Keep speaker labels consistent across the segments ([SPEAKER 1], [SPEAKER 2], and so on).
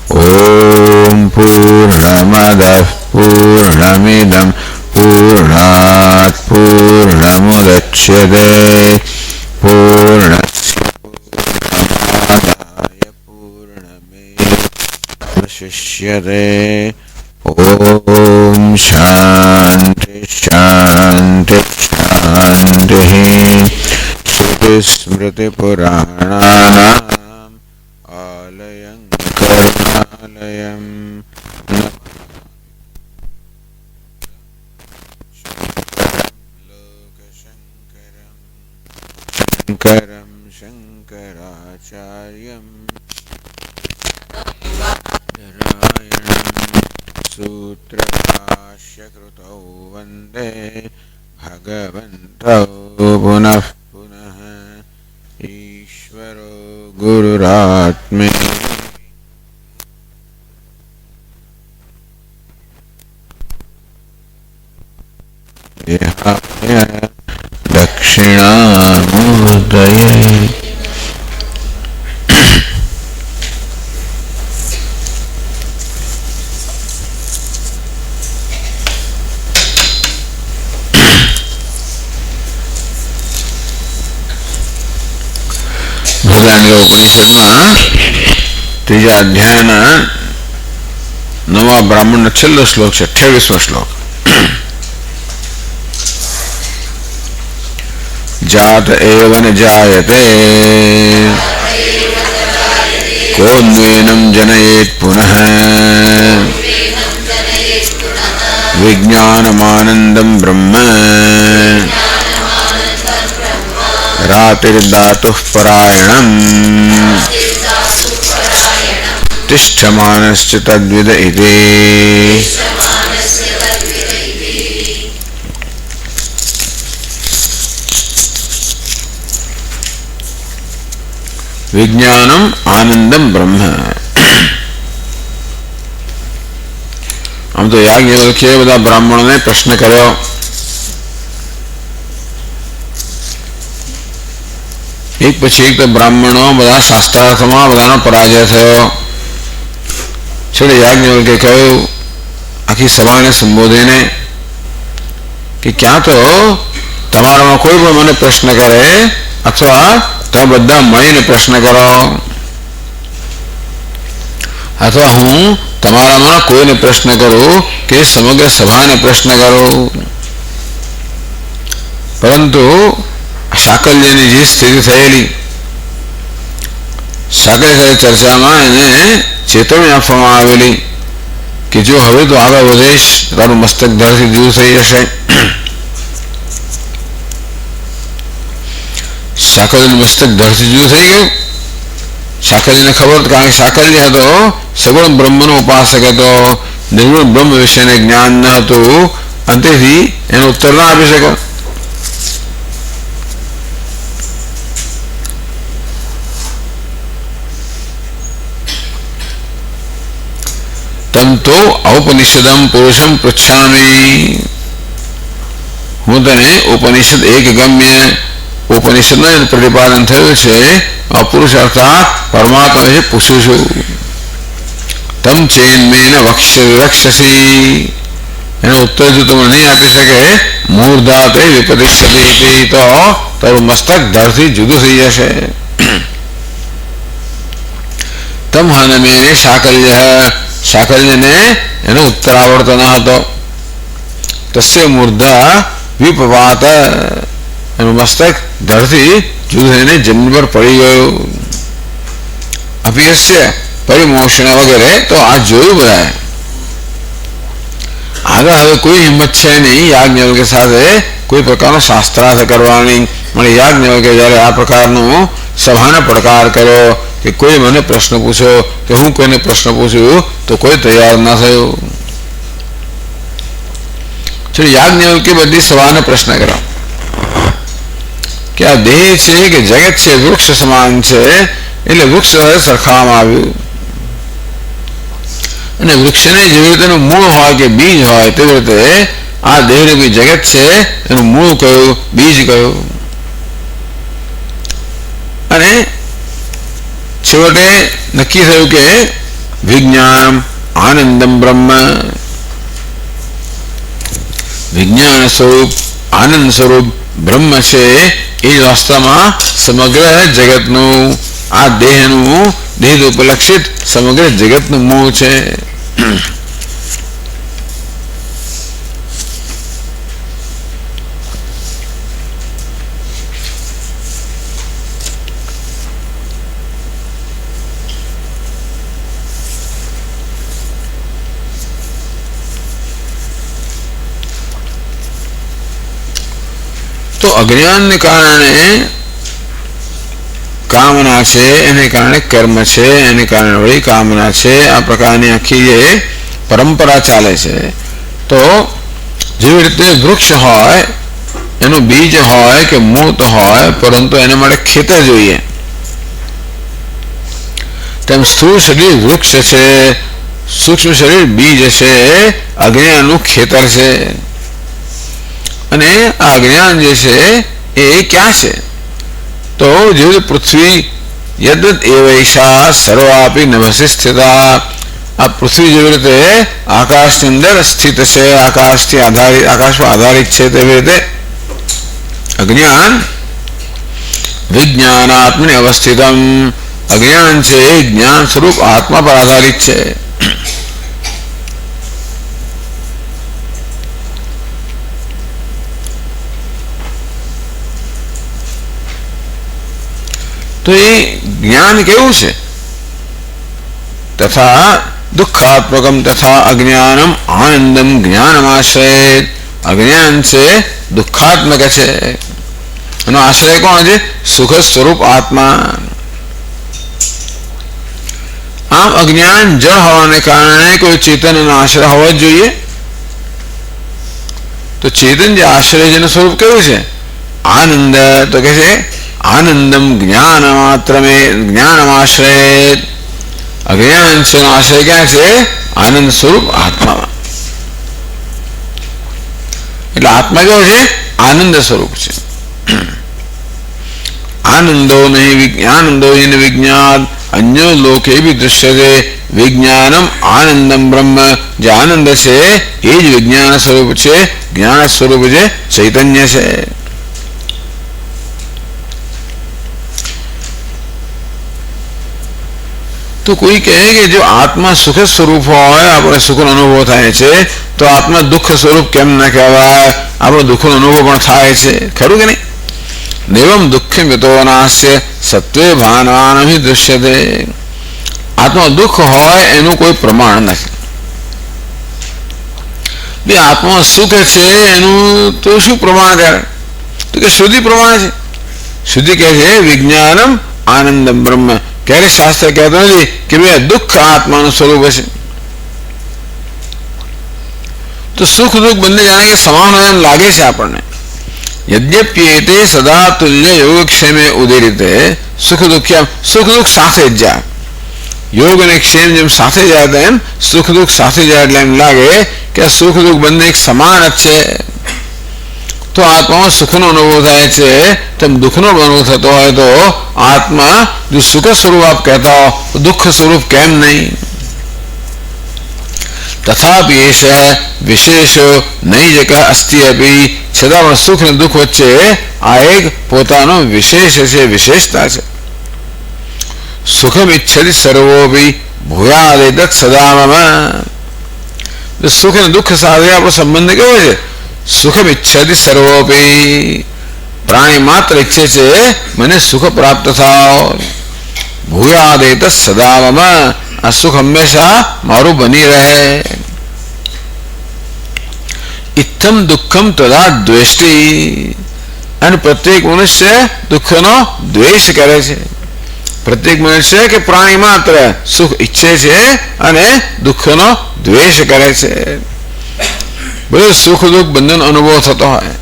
[SPEAKER 1] ઓમ પૂર્ણમદઃ પૂર્ણમિદં પૂર્ણાત પૂર્ણમુદચ્યતે પૂર્ણસ્ય પૂર્ણમાદાય પૂર્ણમેવાવશિષ્યતે. ઓમ શાંતિ શાંતિ શાંતિ. સ્મૃતિપુરાણાનામ આલયં કરુણાલયં શંકરં શંકરાચાર્યં નારાયણં સૂત્રભાષ્યકૃતૌ વંદે ભગવन्तૌ પુનઃ પુનઃ. ઈશ્વરો ગુરુરાત્મેતિ દેહાય દક્ષિણામૂર્તયે. ઉપનિષદમાં ત્રીજા અધ્યાયના 9મા બ્રાહ્મણનો છેલ્લો શ્લોક છે, 28મો શ્લોક. જાત એવ ન જાયતે કોન્વેનમ જનયેત પુનઃ વિજ્ઞાનમાનંદમ બ્રહ્મ રાતિર્દાતુઃ પરાયણમ તિષ્ઠમાનશ્ચ તદ્વિદ ઇતિ. વિજ્ઞાનમ આનંદમ બ્રહ્મ. આમ તો યાજ્ઞવલ્ક્યે બધા બ્રાહ્મણોને પ્રશ્ન કર્યો. એક પછી એક તો બ્રાહ્મણો બધા શાસ્ત્રાર્થમાં બધાનો પરાજય થયો. છેલ્લે યાજ્ઞવલ્ક્યે કહ્યું આખી સભાને સંબોધીને કે ક્યાં તો તમારામાં કોઈ પણ મને પ્રશ્ન કરે અથવા તમે બધા મળીને પ્રશ્ન કરો અથવા હું તમારામાં કોઈને પ્રશ્ન કરું કે સમગ્ર સભાને પ્રશ્ન કરું. પરંતુ સાકલ્યની જે સ્થિતિ થયેલી, સાકલ્ય સાથે ચર્ચામાં એને ચેતવણી આપવામાં આવેલી કે જો હવે તો આગળ વધીશ તારું મસ્તક ધરથી દૂર થઈ જશે. સાકલ્યનું મસ્તક ધરથી દૂર થઈ ગયું. સાકલ્યને ખબર, કારણ કે સાકલ્ય હતો સગુણ બ્રહ્મનો ઉપાસક હતો, નિર્ગુણ બ્રહ્મ વિશેને જ્ઞાન ન હતું, અંતેથી એનો ઉત્તર ના આપી શકો. તમ તો ઔપનિષદમ પુરુષમ પૃચ્છામિ. હું તને ઉપનિષદ એક ગમ્ય ઉપનિષદનું પ્રતિપાદન થયું છે પુરુષ અર્થાત પરમાત્મા વિશે પૂછું છું. તમ ચેન્મેન વક્ષ્યસી. એનો ઉત્તર જો તમને નહીં આપી શકે મૂર્ધાતે વિપતિષ્યતિ તો તારું મસ્તક ધરથી જુદું થઈ જશે. તમ હનમેને સાકલ્ય. સાકલ્યને એનો ઉત્તર આવડતો ન હતો. તસ્ય મૂર્ધા વિપવાત. એનું મસ્તક ધરથી જુદું થઈને જમીન પર પડી ગયું. અભિયસ્ય પરિમોષણ વગેરે તો આ જોયું બધાએ. આગળ હવે કોઈ હિંમત છે નહીં યાજ્ઞવલ્ક્ય સાથે કોઈ પ્રકારનો શાસ્ત્રાર્થ કરવાની. મને યાજ્ઞવલ્ક્ય જ્યારે આ પ્રકારનો સભાને પડકાર કર્યો કે કોઈ મને પ્રશ્ન પૂછો કે હું કોઈને પ્રશ્ન પૂછ્યું તો કોઈ તૈયાર ના થયું. યાજ્ઞવલ્ક્ય બધી સભાને પ્રશ્ન કર્યો કે આ દેહ છે કે જગત છે વૃક્ષ સમાન છે, એટલે વૃક્ષ સરખાવવામાં આવ્યું. અને વૃક્ષને જેવી રીતે એનું મૂળ હોય કે બીજ હોય તેવી રીતે આ દેહરૂપી જગત છે એનું મૂળ કયું, બીજ કયું. અને છેવટે નક્કી થયું કે विज्ञानम आनंदम ब्रह्म, विज्ञान स्वरूप आनंद स्वरूप ब्रह्म છે એ વાસ્તવમાં સમગ્ર જગતનું, આ દેહનું, દેહ ઉપલક્ષિત સમગ્ર જગતનું મૂળ છે. तो अज्ञान ने कारणे कामना છે, એને કારણે કર્મ છે, એને કારણે વળી કામના છે. આ પ્રકારની આખી જે પરંપરા ચાલે છે. તો જેવી રીતે વૃક્ષ હોય એનું બીજ હોય કે મૂળ હોય, પરંતુ એને માટે ખેતર જોઈએ, તેમ સ્થૂળ શરીર વૃક્ષ છે, સૂક્ષ્મ શરીર બીજ છે, અજ્ઞાનનું ખેતર છે. અને આ અજ્ઞાન જે છે એ ક્યાં છે? તો જેવી પૃથ્વી યદ્વત એવૈષા સર્વાપી નભસી સ્થિતા, આ પૃથ્વી જેવી રીતે આકાશની અંદર સ્થિત છે, આકાશથી આધારિત, આકાશમાં આધારિત છે, તેવી રીતે અજ્ઞાન વિજ્ઞાનાત્મને અવસ્થિતમ, અજ્ઞાન છે એ જ્ઞાન સ્વરૂપ આત્મા પર આધારિત છે. तो ये ज्ञान केवुं छे? तथा दुखात्मकम तथा अज्ञानम आनंदम ज्ञानमाश्रयेत, अज्ञान से दुखात्मक है, एनो आश्रय कोण छे? सुख स्वरूप आत्मा. आम अज्ञान जड़ होवाने कारणे कोई चेतन आश्रय होवो जोईए. तो चेतन जे आश्रय जेनुं स्वरूप केवुं छे? आनंद. तो कहे आनंदम ज्ञान मात्र में ज्ञानमाश्रयेत, अज्ञान से आश्रय क्या है? आनंद स्वरूप आत्मा. એટલે આત્મા કેવો છે? આનંદ સ્વરૂપ છે. આનંદો નહીં આનંદો હિન વિજ્ઞાન અન્ય લોકે ભી દૃશ્યતે, વિજ્ઞાનમ આનંદમ બ્રહ્મ, જે આનંદ છે એ જ વિજ્ઞાન સ્વરૂપ છે, જ્ઞાન સ્વરૂપ જે ચૈતન્ય છે. तो कोई कहे कि जो आत्मा सुख स्वरूप हो, अपने सुख अनुभव थाय छे, तो आत्मा दुख स्वरूप केम न कहेवाय? आपणे दुख अनुभव पण थाय छे, खरुं के नहीं? देवम दुःखम यतो नास्य सत्वे भानवानहि दृश्यते. आत्मा दुख होय एनुं कोई प्रमाण नथी. बे आत्मा सुख छे एनुं तो शुं प्रमाण करे? तो के श्रुति प्रमाण छे. श्रुति कहे छे विज्ञानम आनंदम ब्रह्म. क्यारे शास्त्र कहते नहीं कि भाई दुख आत्मा स्वरूप है. तो सुख दुख बंने जाने के समान हो एम लागे छे आपने. यद्यप्येते सदा तुल्य योगक्षेमे उदीरिते, सुख दुख साथे ज जाए, योग ने क्षेम जेम साथे जाए तेम सुख दुख साथे जाए એટલે એમ લાગે કે સુખ દુઃખ બંને એક સમાન જ છે. तो आत्मा सुखનો अनुभव થાય છે, તેમ દુઃખનો અનુભવ થતો હોય તો આત્मा जो सुख स्वरूप आप कहता हो तो दुख स्वरूप केम नहीं? तथापि एष विशेष नहीं जगह अस्ति अपि, छता पण सुख ने दुख वच्चे आ एक पोतानो विशेष है, विशेषता है. सुखम इच्छति सर्वोपि भूयादेतत् सदा मम. सुख ने दुख साथे आपणो संबंध केवो छे? सुखम इच्छति सर्वोपि, प्राणी मात्र इच्छे छे मने सुख प्राप्त थाओ. भूयादेतत् सदा मम, आ सुख हमेशा मारू बनी रहे. इत्थम दुखम तदा द्वेष्टि, अने प्रत्येक मनुष्य दुखनो द्वेष करे छे. प्रत्येक मनुष्य के प्राणी मात्र सुख इच्छे छे अने दुखनो द्वेष करे छे. बोले सुख दुख बंधन अनुभव थतो है,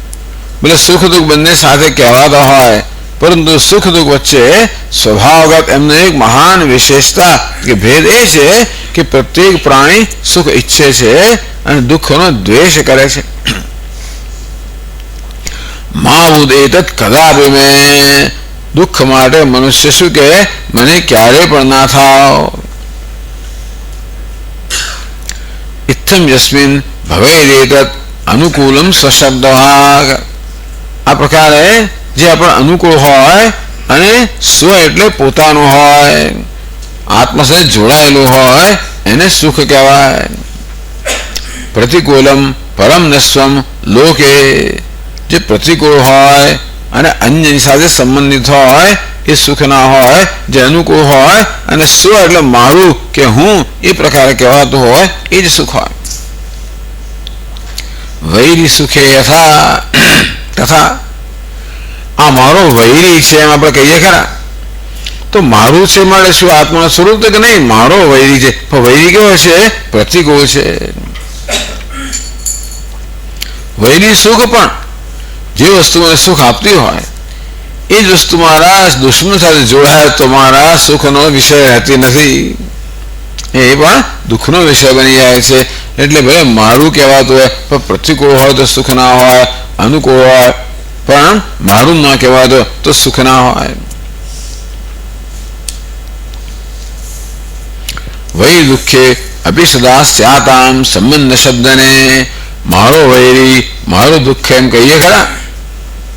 [SPEAKER 1] बोले सुख दुख बंधने साथे कहवाता है, परंतु सुख दुख वच्चे स्वभावगत एमने एक महान विशेषता के भेद ए छे कि प्रत्येक प्राणी सुख इच्छे छे अने दुखनो द्वेष करे छे. मावुद एतत् कदापि में, दुख माटे मनुष्य शुं के मने क्यारे पण ना थाओ. ઇથમ યસ્મિન ભવેદેતત અનુકૂલમ સ્વશબ્દ. આ પ્રકારે જે આપણે અનુકૂળ હોય અને સ્વ એટલે પોતાનું હોય, આત્મા સાથે જોડાયેલું હોય એને સુખ કહેવાય. પ્રતિકૂલમ પરમ નસ્વમ લોકે, જે પ્રતિકૂળ હોય અને અન્યની સાથે સંબંધિત હોય એ સુખ ના હોય. જે અનુકૂળ હોય અને સ્વ એટલે મારું કે હું એ પ્રકારે કહેવાતું હોય એ જ સુખ હોય. વૈરી સુખે યથા તથા, આ મારો વૈરી છે એમ આપણે કહીએ ખરા, તો મારું છે મારે શું આત્માનું સ્વરૂપ તો કે નહીં, મારો વૈરી છે. પણ વૈરી કેવો છે? પ્રતિકૂળ છે. વૈરી સુખ પણ જે વસ્તુ મને સુખ આપતી હોય એ જ વસ્તુ મારા દુશ્મન સાથે જોડાય તો મારા સુખનો વિષય રહેતી નથી, એ પણ દુઃખનો વિષય બની જાય છે. એટલે ભલે મારું કહેવાતું હોય પણ પ્રતિકૂળ હોય તો સુખ ના હોય, અનુકૂળ હોય પણ મારું ના કહેવાતું તો સુખ ના હોય. વૈ દુઃખે અભી સદા સ્યાતામ સંબંધ શબ્દને, મારો વૈરી મારું દુઃખ એમ કહીએ ખરા,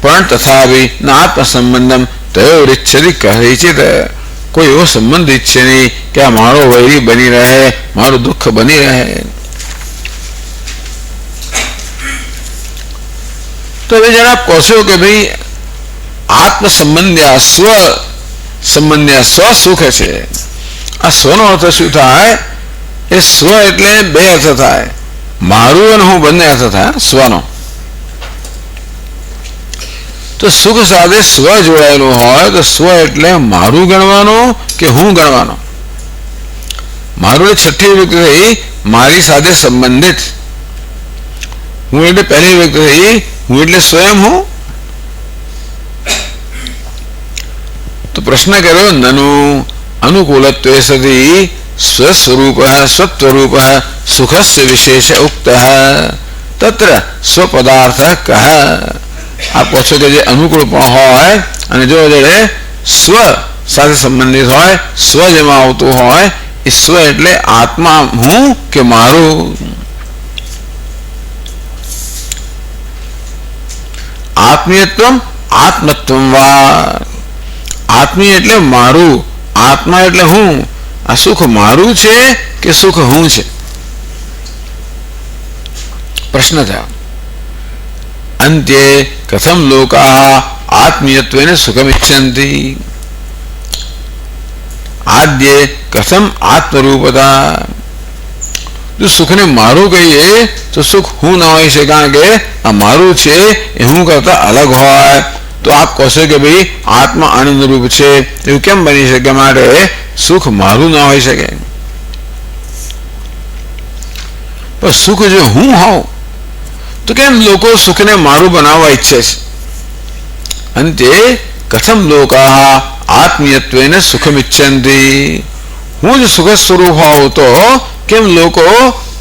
[SPEAKER 1] પણ તથાપિ ના આત્મ સંબંધમ તયો ઈચ્છતી કહે છે. કોઈ એવો સંબંધ ઈચ્છે નહીં કે આ મારો વૈરી બની રહે, મારું દુઃખ બની રહે. તો હવે જરા આપ કહો છો કે ભાઈ આત્મ સંબંધ્યા સ્વ સંબંધ્યા સ્વ સુખ છે. આ સ્વનો અર્થ શું થાય? એ સ્વ એટલે બે અર્થ થાય, મારું અને હું બંને અર્થ થાય સ્વનો. તો સુખ સાથે સ્વ જોડાયેલું હોય તો સ્વ એટલે મારું ગણવાનું કે હું ગણવાનું? મારું એટલે છઠ્ઠી વ્યક્તિ થઈ, મારી સાથે સંબંધિત. હું એટલે પહેલી વ્યક્તિ થઈ, હું એટલે સ્વયં હું. તો પ્રશ્ન કર્યો, નનુ અનુકૂલત્વે સતી સ્વસ્વરૂપ સ્વસ્વરૂપ સુખસ્ય વિશેષ ઉક્ત તત્ર સ્વપદાર્થ કહ. આપ કહો છો કે જે અનુકૂળ પણ હોય અને જો સ્વ સાથે સંબંધિત હોય, સ્વ જેમાં આવતું હોય એ સ્વ એટલે આત્મા હું કે મારું. આત્મીયત્વ આત્મત્વ વા, આત્મીય એટલે મારું, આત્મા એટલે હું. આ સુખ મારું છે કે સુખ હું છે? પ્રશ્ન થયો. અંત્યે કથમ લોકા આત્મીયત્વેન સુખમિચ્છન્તિ, આદ્યે કથમ આત્મરૂપતા. જો સુખને મારું કહીએ તો સુખ હું ના હોય છે, કારણ કે આ મારું છે એ હું કરતા અલગ હોય. તો આપ કહો છો કે ભાઈ આત્મા આનંદ રૂપ છે, એવું કેમ બની શકે? માટે સુખ મારું ના હોઈ શકે. પણ સુખ જો હું હોઉં તો કેમ લોકો સુખને મારું બનાવવા ઈચ્છે છે? અંતે કથમ લોકા આત્મીયત્વેન સુખમિચ્છન્તિ. હું જ સુખ સ્વરૂપ હોઉં તો કેમ લોકો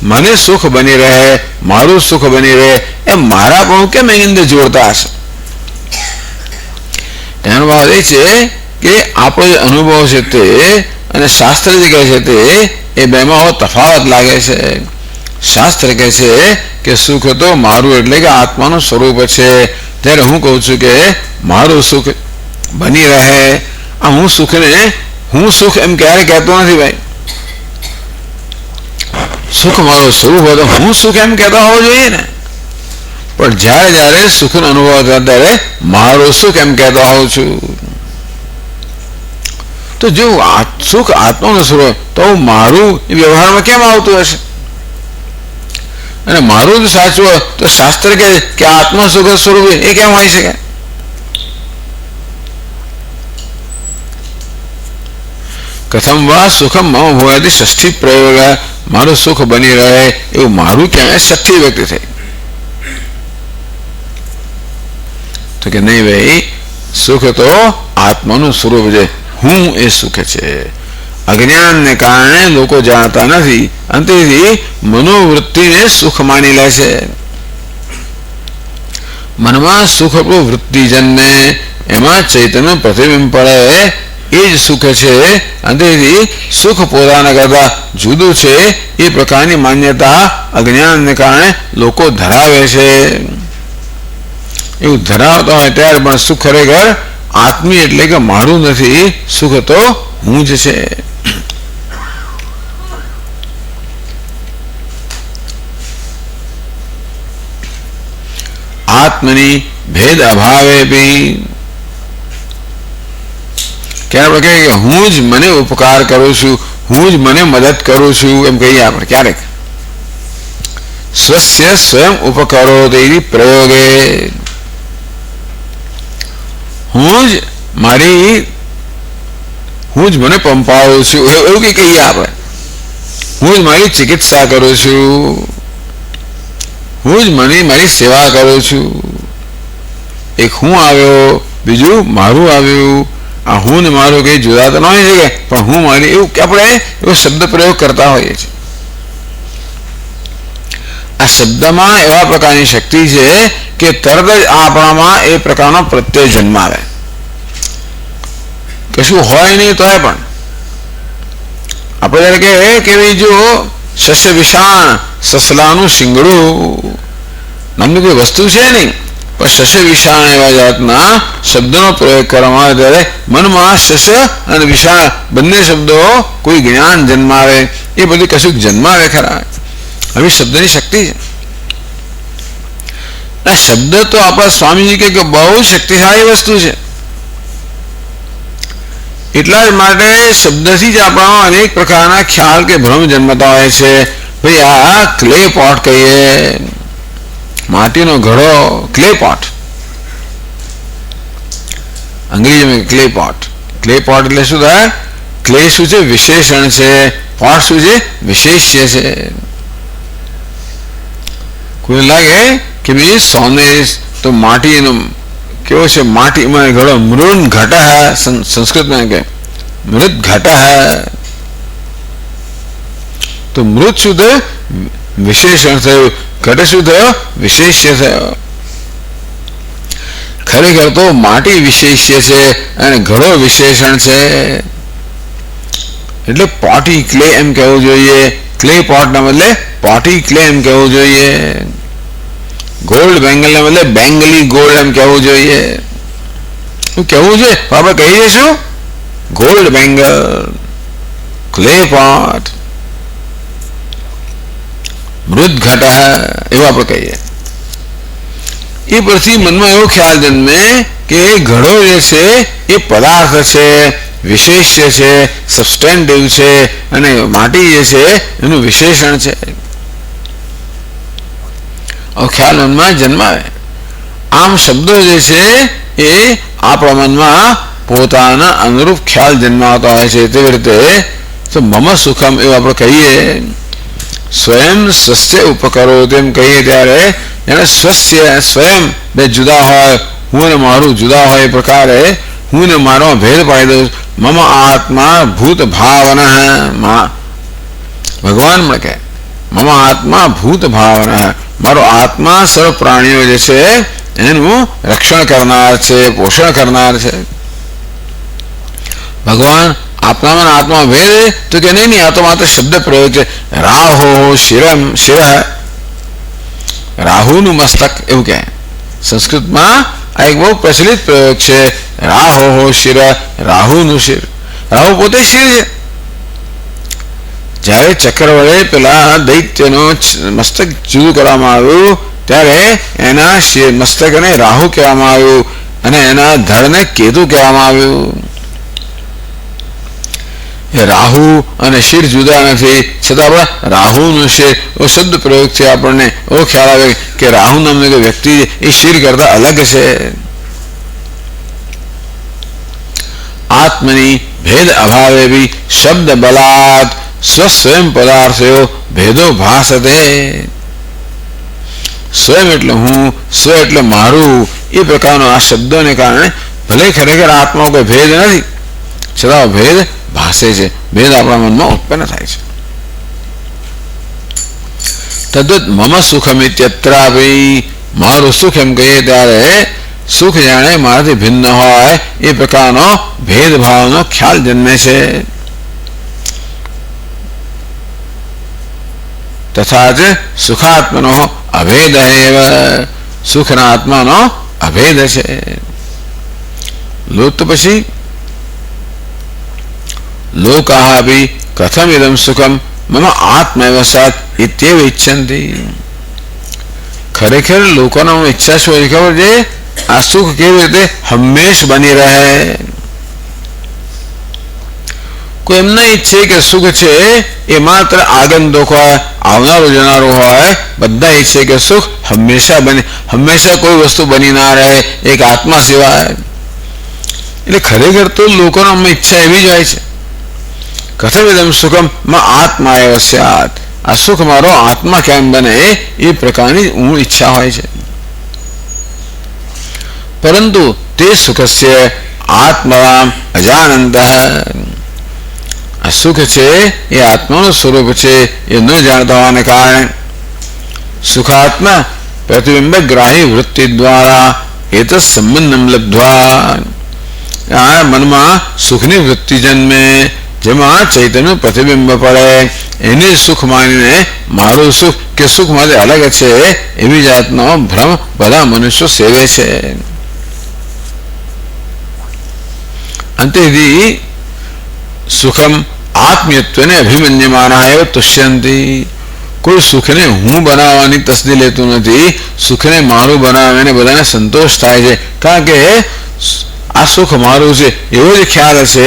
[SPEAKER 1] મને સુખ બની રહે, મારું સુખ બની રહે, એમ મારા પણ કેમ એની અંદર જોડતા હશે? એનો ભાવ એ છે કે આપણો જે અનુભવ છે તે અને શાસ્ત્ર જે કહે છે તે એ બેમાં તફાવત લાગે છે. શાસ્ત્ર કહે છે કે સુખ તો મારું એટલે કે આત્માનું સ્વરૂપ છે, ત્યારે હું કહું છું કે મારું સુખ બની રહે. આ હું સુખને હું સુખ એમ ક્યારે કહેતો નથી ભાઈ. સુખ મારું સ્વરૂપ હોય તો હું સુખ એમ કહેતા હોવો જોઈએ ને. પણ જ્યારે જ્યારે સુખનો અનુભવ થાય ત્યારે મારું સુખ એમ કહેતો હોઉં છું. તો જો સુખ આત્માનું સ્વરૂપ તો મારું એ વ્યવહારમાં કેમ આવતું હશે? અને મારું જો સાચું હોય તો શાસ્ત્ર કહે કે આત્મા સુખ સ્વરૂપ એ કેમ હોઈ શકે? કથમ વા સુખમ મમ ભૂયાથી ષષ્ઠી પ્રયોગ, મારું સુખ બની રહે એવું મારું કેમ? એ છઠ્ઠી વ્યક્તિ થઈ. તો કે નહીં ભાઈ, સુખ તો આત્માનું સ્વરૂપ છે, હું એ સુખ છે. અજ્ઞાનને કારણે લોકો જાણતા નથી અને તેથી મનોવૃત્તિને સુખ માની લે છે. મનમાં સુખ વૃત્તિ જન્મે, એમાં ચૈતન્ય પ્રતિબિંબ પડે, એ જ સુખ છે અને તેથી સુખ પોતાના કરતા જુદું છે એ પ્રકારની માન્યતા અજ્ઞાનને કારણે લોકો ધરાવે છે. એવું ધરાવતા હોય ત્યારે પણ સુખ ખરેખર આત્મી એટલે કે મારું નથી, સુખ તો હું જ છે. આત્મની ભેદ અભાવે બી ક્યારે આપણે કહીએ કે હું જ મને ઉપકાર કરું છું, હું જ મને મદદ કરું છું એમ કહીએ આપણે ક્યારેક. સ્વસ્ય સ્વયં ઉપકરો તેવી પ્રયોગે, હું જ મને પંપાવું છું એવું કઈ કહીએ આપણે. હું જ મારી ચિકિત્સા કરું છું, હું જ મારી સેવા કરું છું. એક હું આવ્યો, બીજું મારું આવ્યું. આ હું ને મારું કઈ જુદા તો ન હોય છે પણ હું મારી એવું આપણે એવો શબ્દ પ્રયોગ કરતા હોઈએ છીએ. આ શબ્દમાં એવા પ્રકારની શક્તિ છે કે તરત જ આપણામાં એ પ્રકારનો પ્રત્યય જન્માવે. કશું હોય નહીં તો પણ આપણે જયારે કે જો શસ્ય વિષાણ સસલાનું શિંગડું નામની કોઈ વસ્તુ છે નહીં, પણ શસ્ય વિષાણ એવા જાતના શબ્દનો પ્રયોગ કરવામાં આવે ત્યારે મનમાં શસ્ય અને વિષાણ બંને શબ્દો કોઈ જ્ઞાન જન્માવે. એ બધું કશુંક જન્માવે ખરા. આવી શબ્દની શક્તિ છે. આ શબ્દ તો આપણા સ્વામીજી કે બહુ શક્તિશાળી વસ્તુ છે. એટલા જ માટે શબ્દથી જ આપણામાં અનેક પ્રકારના ખ્યાલ કે ભ્રમ જન્મતા હોય છે. ભાઈ આ ક્લે પોટ કહીએ, માટીનો ઘડો, ક્લે પોટ, અંગ્રેજીમાં ક્લે પોટ. ક્લે પોટ એટલે શું થાય? ક્લે શું છે? વિશેષણ છે. પોટ શું છે? વિશેષ્ય છે. કોઈ લાગે કે ભાઈ સોને તો માટીનો કેવો છે? માટીમાં ઘડો મૃન ઘટ હૈ, સંસ્કૃતમાં કે મૃત ઘટ હૈ. તો મૃત શું થયું? વિશેષણ થયું. ઘટ શું થયો? વિશેષ્ય થયો. ખરેખર તો માટી વિશેષ્ય છે અને ઘડો વિશેષણ છે. એટલે પોટી ક્લે એમ કહેવું જોઈએ. ક્લે પોટના બદલે પોટી ક્લે એમ કહેવું જોઈએ. ગોલ્ડ બેંગલ ના બદલે બેંગલી ગોલ્ડ એમ કહેવું જોઈએ. શું કહેવું છે? આપણે કહી દઈશું ગોલ્ડ બેંગલ, ક્લે પોટ, મૃત ઘટ એવું આપણે કહીએ. એ પરથી મનમાં એવો ખ્યાલ જન્મે કે ઘડો જે છે એ પદાર્થ છે, વિશેષ્ય છે, સબસ્ટેન્ટિવ છે અને માટી જે છે એનું વિશેષણ છે. ખ્યાલ મનમાં જન્માવે. આમ શબ્દો જે છે એ આપણા મનમાં પોતાના અનુરૂપ ખ્યાલ જન્માવતા હોય છે. તેવી રીતે તો મમ સુખમ એવું આપણે કહીએ. સ્વયં સ્વસ્ય ઉપકરો તેમ કહીએ ત્યારે એને સ્વસ્ય સ્વયં બે જુદા હોય, હું ને મારું જુદા હોય એ પ્રકારે હું ને મારો ભેદ પાડી દઉં. મમ આત્મા ભૂત ભાવના, ભગવાન મને કહે મમ આત્મા ભૂત ભાવના, મારો આત્મા સર્વ પ્રાણીઓ જે છે એનું રક્ષણ કરનાર છે, પોષણ કરનાર છે. ભગવાન આપનામાં આત્મા ભેદ તો કે નહીં, આ તો માત્ર શબ્દ પ્રયોગ છે. રાહો શિરમ શિર, રાહુનું મસ્તક એવું કહે. સંસ્કૃતમાં આ એક બહુ પ્રચલિત પ્રયોગ છે. રાહો શિર, રાહુનું શિર. રાહુ પોતે શિર છે. જ્યારે ચક્ર વડે પેલા દૈત્યનો મસ્તક જુદું કરવામાં આવ્યું ત્યારે એના મસ્તકને રાહુ કહેવામાં આવ્યું અને એના ધડને કેતુ કહેવામાં આવ્યું. રાહુ અને શિર જુદા નથી, છતાં આપણે રાહુનું શિર એવો શબ્દ પ્રયોગ છે. આપણને એવો ખ્યાલ આવે કે રાહુ નામની કોઈ વ્યક્તિ એ શિર કરતા અલગ છે. આત્મની ભેદ અભાવે બી શબ્દ બલાત સ્વસ્વયં પદાર્થો ભેદો ભાસતે. સ્વયં એટલે હું, સ્વ એટલે મારું, એ પ્રકારનો આ શબ્દોને કારણે ભલે ખરેખર આત્મા કોઈ ભેદ નથી, છતાં ભેદ ભાસે છે. ભેદ આપણા મનમાં ઉત્પન્ન થાય છે. તદ્વત મમ સુખમિત્યત્રાપી, મારું સુખ એમ કહીએ ત્યારે સુખ જાણે મારાથી ભિન્ન હોય એ પ્રકારનો ભેદભાવનો ખ્યાલ જન્મે છે. તથા જ સુખાત્મનો અભેદ એવ, સુખના આત્માનો અભેદ છે. લોક તો પછી લોકાઃ અપી કથમ ઇદમ સુખમ મમ આત્મૈવ સત ઇત્યેવ ઇચ્છન્તિ. ખરેખર લોકોનો ઈચ્છા શું હોય ખબર છે? આ સુખ કેવી રીતે હંમેશ બની રહે. કોઈ એમ નહીં ઈચ્છે કે સુખ છે એ માત્ર આગંતુક હોય, આવનારું જનારું હોય. બધા ઈચ્છે કે સુખ હંમેશા બને, હંમેશા કોઈ વસ્તુ બની ના રહે એક આત્મા સિવાય. એટલે ખરેખર તો લોકોનો ઈચ્છા એવી જ હોય છે. કથમિદમ સુખમ માં આત્મા એવ સ્યાત, આ સુખ મારો આત્મા કેમ બને એ પ્રકારની ઈચ્છા હોય છે. પરંતુ તે સુખસ્ય આત્મવામ અજાનંત, આ સુખ છે એ આત્માનું સ્વરૂપ છે એ ન જાણતા હોવાને કારણે સુખાત્મા પ્રતિબિંબ ગ્રાહી વૃત્તિ દ્વારા એત સંબંધમ લબ્ધ્વા, આ મનમાં સુખની વૃત્તિ જન્મે જેમાં ચૈતન્ય પ્રતિબિંબ પડે એને સુખ માનીને મારું સુખ કે સુખ માટે અલગ છે એવી જાતનો ભ્રમ બધા મનુષ્યો સેવે છે. અંતેથી સુખમ આત્મીયત્વને અભિમન્યમાના એવ તુષ્યંતિ. કોઈ સુખને હું બનાવવાની તસ્દી લેતું નથી, સુખને મારું બનાવીને બધાને સંતોષ થાય છે. કારણ કે આ સુખ મારું છે એવો જ ખ્યાલ હશે,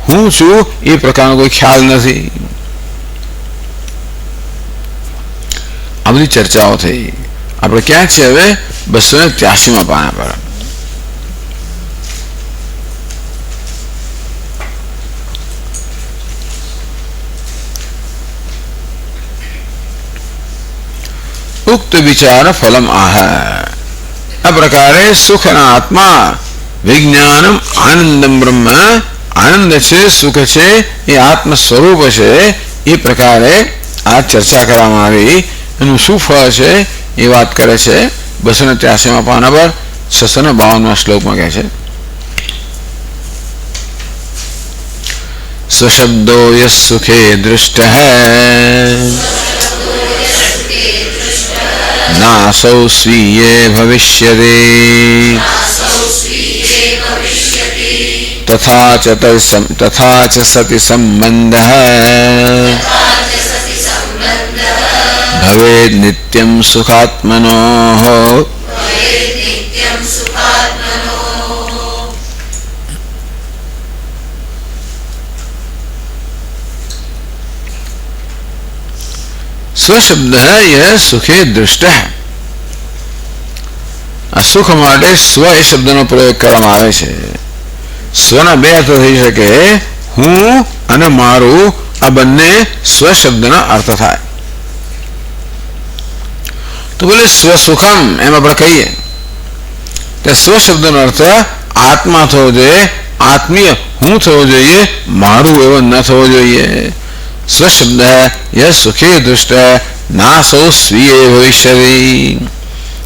[SPEAKER 1] હું છું એ પ્રકારનો કોઈ ખ્યાલ નથી. આ બધી ચર્ચાઓ થઈ. આપણે ક્યાં છે હવે? 283માં પાના પર. ઉક્ત વિચાર ફલમ આહ, આ પ્રકારે સુખના આત્મા વિજ્ઞાનમ આનંદમ બ્રહ્મ, આનંદ છે સુખ છે એ આત્મ સ્વરૂપ છે. એ પ્રકારે આ ચર્ચા કરવામાં આવી. એનું શું ફળ છે એ વાત કરે છે 283માં પાના પર 652માં શ્લોકમાં કહે છે, સ્વશબ્દો યસ સુખે દૃષ્ટઃ નાસૌ સ્વીયે ભવિષ્યતિ તથા ચ સતિ સંબંધઃ ભવેદ નિત્યમ સુખાત્મનોઃ. સ્વશબ્દ યહ સુખે દૃષ્ટ, આ સુખ માટે સ્વ એ શબ્દનો પ્રયોગ કરવામાં આવે છે. સ્વના બે અર્થ થઈ શકે, હું અને મારું. આ બંને સ્વ શબ્દના અર્થ થાય. તો બોલે સ્વ સુખમ એમ આપણે કહીએ કે સ્વ શબ્દનો અર્થ આત્મા થવો જોઈએ, આત્મીય હું થવો જોઈએ, મારું એવો ન થવો જોઈએ. સ્વ શબ્દ યહ સુખે દૃષ્ટ નાસૌ સ્વીય ભવિષ્યતિ.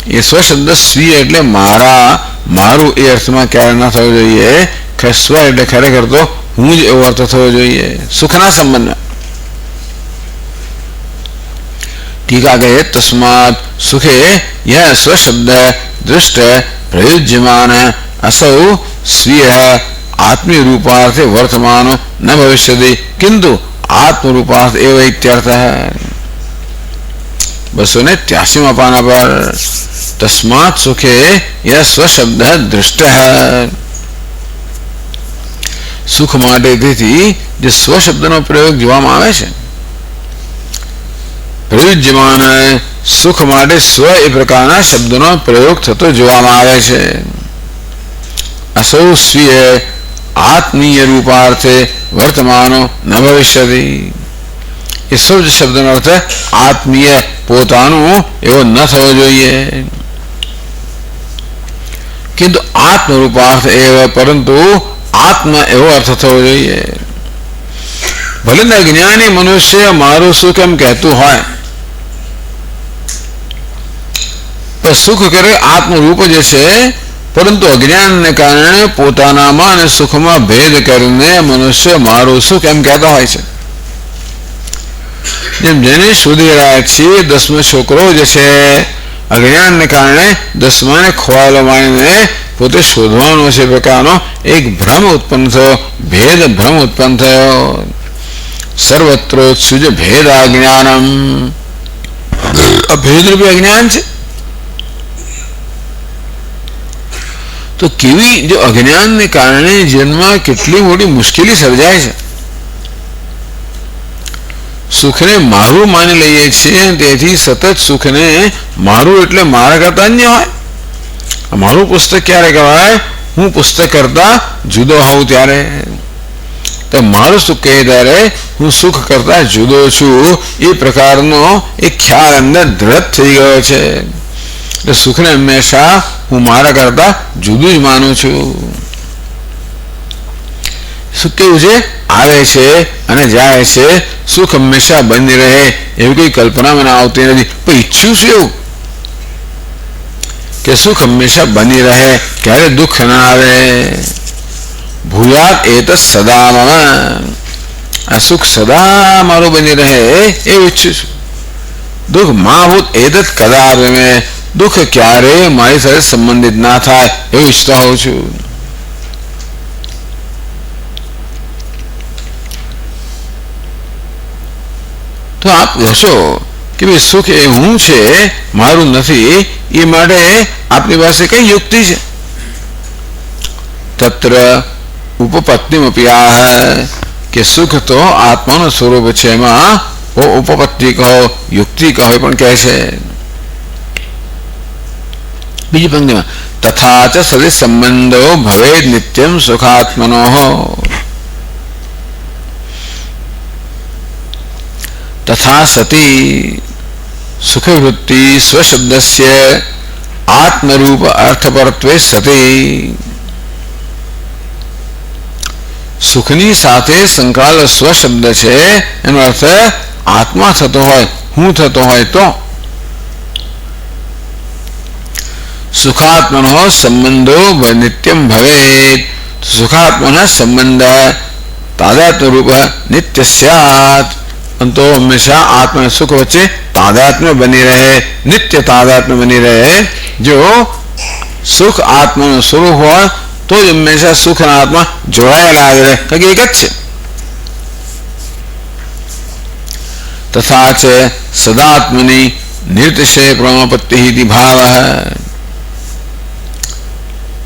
[SPEAKER 1] એ સ્વ શબ્દ સ્વીય એટલે મારા, મારું એ અર્થમાં ક્યારે ન થવો જોઈએ. સ્વ એટલે ખરેખર તો હું જ એવો અર્થ થવો જોઈએ સુખના સંબંધમાં. ટીકા કહે તસ્માત સુખે યહ સ્વશબ્દ દૃષ્ટ પ્રયુજ્યમાન असौ स्वीय आत्मीय रूपार्थ वर्तमान न भविष्यति किंतु आत्म रूपार्थ एवं इत्यर्थ है। 283 पाना पर तस्मात् सुखे यह स्वशब्द दृष्ट है। सुख माटे जो स्वशब्द नो प्रयोग જોવામાં આવે છે પ્રયુજ્યમાન સુખ માટે સ્વ એ પ્રકારના શબ્દનો પ્રયોગ થતો જોવામાં આવે છે। असौ स्वीय आत्मीय रूपार्थे वर्तमानो न भविष्यति। ये सब शब्दનો અર્થ આત્મીય પોતાનું એવો ન થવો જોઈએ किंतु आत्म रूपार्थ एवं परंतु आत्म एवं अर्थ थवो जोईए। भले न ज्ञानी मनुष्य मारू सुख एम कहतु होय पर सुख करे आत्म रूप जैसे परंतु अज्ञान ने कारण पोतानामा ने सुख में भेद करने मनुष्य मारू सुख एम कहता होय छे। જેમ જેને શોધી રહ્યા છીએ 10મો છોકરો જે છે અજ્ઞાનને કારણે 10માને ખોવાયેલો માનીને પોતે શોધવાનો છે પ્રકારનો એક ભ્રમ ઉત્પન્ન થયો, ભેદ ભ્રમ ઉત્પન્ન થયો. સર્વત્રોત્સુજ ભેદ અજ્ઞાનમ, ભેદરૂપી અજ્ઞાન છે. તો કેવી જો અજ્ઞાનને કારણે જીવનમાં કેટલી મોટી મુશ્કેલી સર્જાય છે. સુખને મારું માની લઈએ છીએ, તેથી સતત સુખને મારું એટલે મારા કરતા અન્ય હોય. મારું પુસ્તક ક્યારે કહેવાય? હું પુસ્તક કરતા જુદો હોઉં ત્યારે. તો મારું સુખ કહે ત્યારે હું સુખ કરતા જુદો છું, એ પ્રકારનો એક ખ્યાલ અંદર દ્રઢ થઈ ગયો છે. એટલે સુખને હંમેશા હું મારા કરતા જુદું જ માનું છું. સુખ કેવું છે? આવે છે અને જાય છે. સુખ હંમેશા બની રહે એવી કોઈ કલ્પના મને આવતી નથી. પણ ઈચ્છું છું એવું કે સુખ હંમેશા બની રહે, ક્યારે દુઃખ ના આવે. ભૂયાત એત સદા મમ, આ સુખ સદા મારું બની રહે એવું ઈચ્છું છું. દુઃખ મા ભૂત એત કદાપી, મેં દુઃખ ક્યારે મારી સાથે સંબંધિત ના થાય એવું ઈચ્છતો હોઉં છું. તો આપ કહેશો કે ભાઈ સુખ એ હું છે, મારું નથી, એ માટે આપની પાસે કઈ યુક્તિ છે? તત્ર ઉપપત્તિમપી આહ, કે સુખ તો આત્માનું સ્વરૂપ છે, એમાં ઉપપત્તિ કહો યુક્તિ કહો પણ કહે છે. બીજી પંક્તિમાં તથા ચ સદિ સંબંધો ભવેદ નિત્યમ સુખાત્મનો, તથા સતી સુખવૃત્તિ સ્વશબ્દસ્ય આત્મરૂપ અર્થપરત્વે સતી. સુખની સાથે સંકળાયેલો સ્વશબ્દ છે, એનો અર્થ આત્મા થતો હોય, હું થતો હોય તો. સુખાત્મનો સંબંધો નિત્યમ ભવેત, સુખાત્મના સંબંધ તાદાત્મ્ય રૂપ નિત્ય સ્યાત, તો હંમેશા આત્મા અને સુખ વચ્ચે તાદાત્મ્ય બની રહે, નિત્ય તાદાત્મ્ય બની રહે. જો સુખ આત્માનું સ્વરૂપ હોય તો જ હંમેશા સુખ અને આત્મા જોડાયેલા આવી રહે, કારણ કે એક જ છે. તથા ચ સદાત્મની નિર્તિશય પ્રમાપત્તિ ભાવ,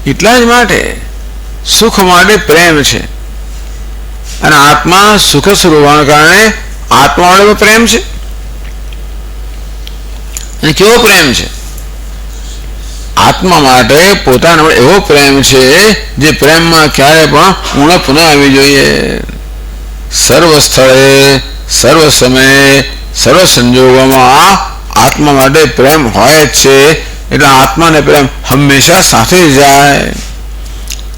[SPEAKER 1] એટલા જ માટે સુખ માટે પ્રેમ છે, અને આત્મા સુખ સ્વરૂપના કારણે આત્મા વાળો પ્રેમ છે. અને કેવો પ્રેમ છે? આત્મા માટે પોતાના એવો પ્રેમ છે જે પ્રેમમાં ક્યારે પણ ઉણપ ન આવી જોઈએ. સર્વ સ્થળે, સર્વ સમયે, સર્વ સંજોગોમાં આત્મા માટે પ્રેમ હોય જ છે. એટલે આત્મા ને પ્રેમ હંમેશા સાથે જ જાય.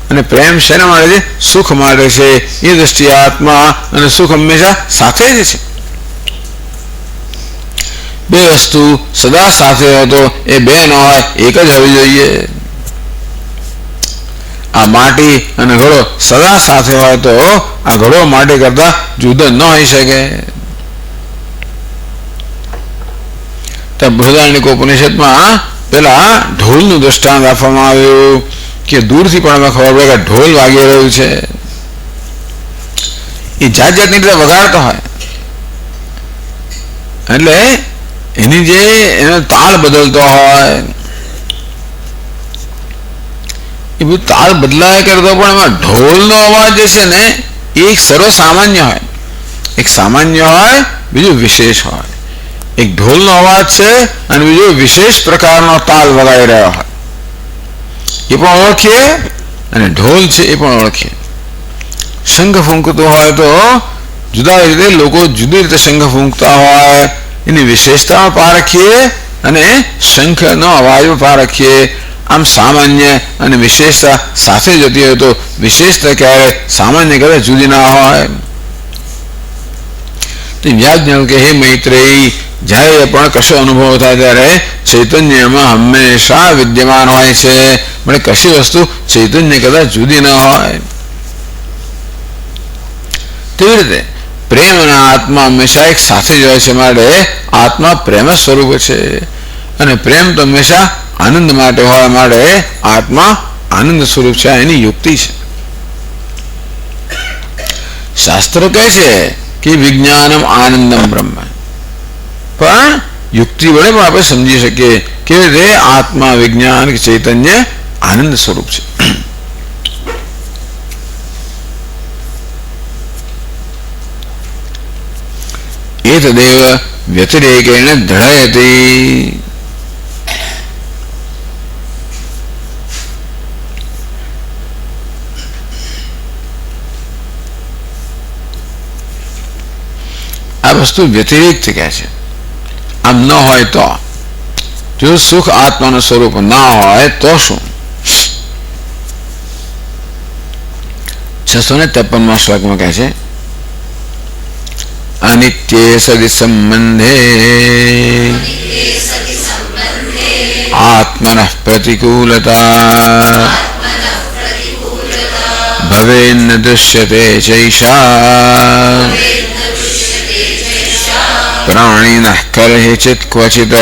[SPEAKER 1] અને પ્રેમ શેના માટે છે? સુખ માટે છે. એ દ્રષ્ટિએ આત્મા અને સુખ હંમેશા સાથે જ છે. બે વસ્તુ સદા સાથે હોય તો એ બે ન હોય, એક જ હોવી જોઈએ. આ માટી અને ઘડો સદા સાથે હોય તો આ ઘડો માટી કરતા જુદો ન હોઈ શકે. બૃહદારણ્યક ઉપનિષદમાં પેલા ઢોલનું દ્રષ્ટાંત આપવામાં આવ્યું કે દૂરથી પણ અમે ખબર પડે કે ઢોલ વાગી રહ્યું છે. એ જાત જાતની રીતે વગાડતો હોય, એટલે એની જે એનો તાલ બદલતો હોય, એ બધું તાલ બદલાય કરતો, પણ એમાં ઢોલનો અવાજ જે છે ને એ એક સર્વ સામાન્ય હોય. એક સામાન્ય હોય, બીજું વિશેષ હોય. એક ઢોલનો અવાજ છે અને બીજો વિશેષ પ્રકારનો તાલ વગાડી રહ્યો હોય, એ પણ ઓળખીએ, અને ઢોલ છે એ પણ ઓળખીએ. શંખ ફૂંકતો હોય તો જુદા રીતે લોકો જુદી રીતે શંખ ફૂંકતા હોય, એની વિશેષતા પારખીએ અને શંખનો અવાજ પારખીએ. આમ સામાન્ય અને વિશેષતા સાથે જતી હોય તો વિશેષતા ક્યારે સામાન્ય કરતા જુદી ના હોય. યાજ્ઞવલ્ક્ય કે હે મૈત્રેયી, જ્યારે પણ કશો અનુભવ થાય ત્યારે ચૈતન્યમાં હંમેશા વિદ્યમાન હોય છે. મને કશી વસ્તુ ચૈતન્ય કરતા જુદી ન હોય. તેવી રીતે પ્રેમ અને આત્મા હંમેશા એક સાથે જ હોય છે, માટે આત્મા પ્રેમ સ્વરૂપ છે અને પ્રેમ તો હંમેશા આનંદ માટે હોય, માટે આત્મા આનંદ સ્વરૂપ છે. એની યુક્તિ છે. શાસ્ત્ર કહે છે કે વિજ્ઞાનમ આનંદમ બ્રહ્મ, પણ યુક્તિ વડે પણ આપણે સમજી શકીએ કે રે આત્મા વિજ્ઞાન ચૈતન્ય આનંદ સ્વરૂપ છે. એતદેવ વ્યતિરેકેણ દ્રઢયતિ. આ વસ્તુ વ્યતિરેક કહે છે. આમ ન હોય તો, જો સુખ આત્માનું સ્વરૂપ ના હોય તો શું? 653 શ્લોકમાં કહે છે અનિત્યે સદિ સંબંધે આત્મનઃ પ્રતિકૂલતા ભવેન્ન દૃશ્યતે ચૈષા પ્રાણિનઃ કરહિચિત ક્વચિત.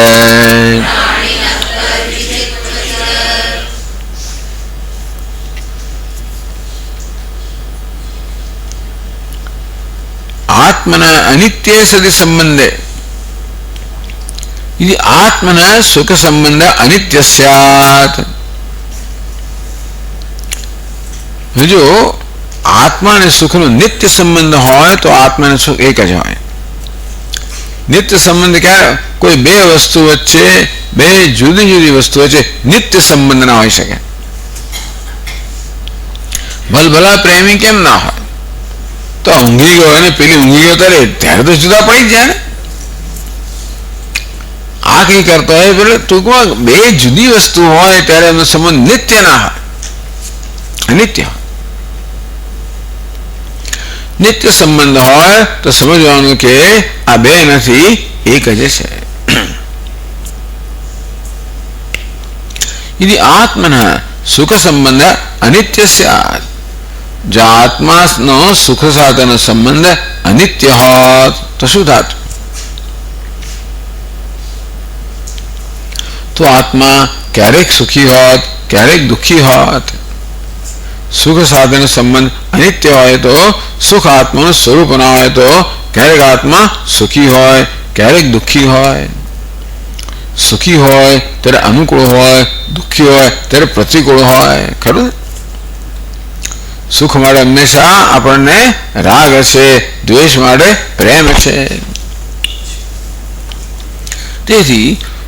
[SPEAKER 1] आत्मन अनित्य सदि संबंधे, यदि आत्मन सुख संबंध अनित्य स्यात्, जो आत्मा ने सुख नो नित्य संबंध होय तो आत्मा ने सुख एक ज होय. नित्य संबंध क्या? कोई बे वस्तु वच्चे, बे जुदी जुदी वस्तु वच्चे नित्य संबंध ना होई सके. भलभला प्रेमी केम ना होय? तो ઊંઘી ગયો અને પેલી ઊંઘી ગયો ત્યારે તો જુદા પડી જાય ને. આ કઈ કરતો હોય એટલે ટૂંકમાં બે જુદી વસ્તુ હોય ત્યારે એનો સંબંધ નિત્ય ના હોય, અનિત્ય હોય. નિત્ય સંબંધ હોય તો સમજવાનું કે આ બે નથી, એક જ છે. यदि आत्मनः सुख संबंध अनित्य स्यात्, जो आत्मा नो सुख साधन संबंध अनित्य होत तो शू थात? तो आत्मा क्यारेक सुखी होत, क्यारेक दुखी होत. सुख साधन संबंध अनित्य होय तो सुख आत्मा स्वरूप ना होय तो क्यारेक आत्मा सुखी होय, क्यारेक दुखी होय. सुखी होय त्यारे अनुकूल होय, दुखी होय त्यारे प्रतिकूल होय. खरु? सुख माटे हमेशा आपने राग है, द्वेष माटे प्रेम है. तेथी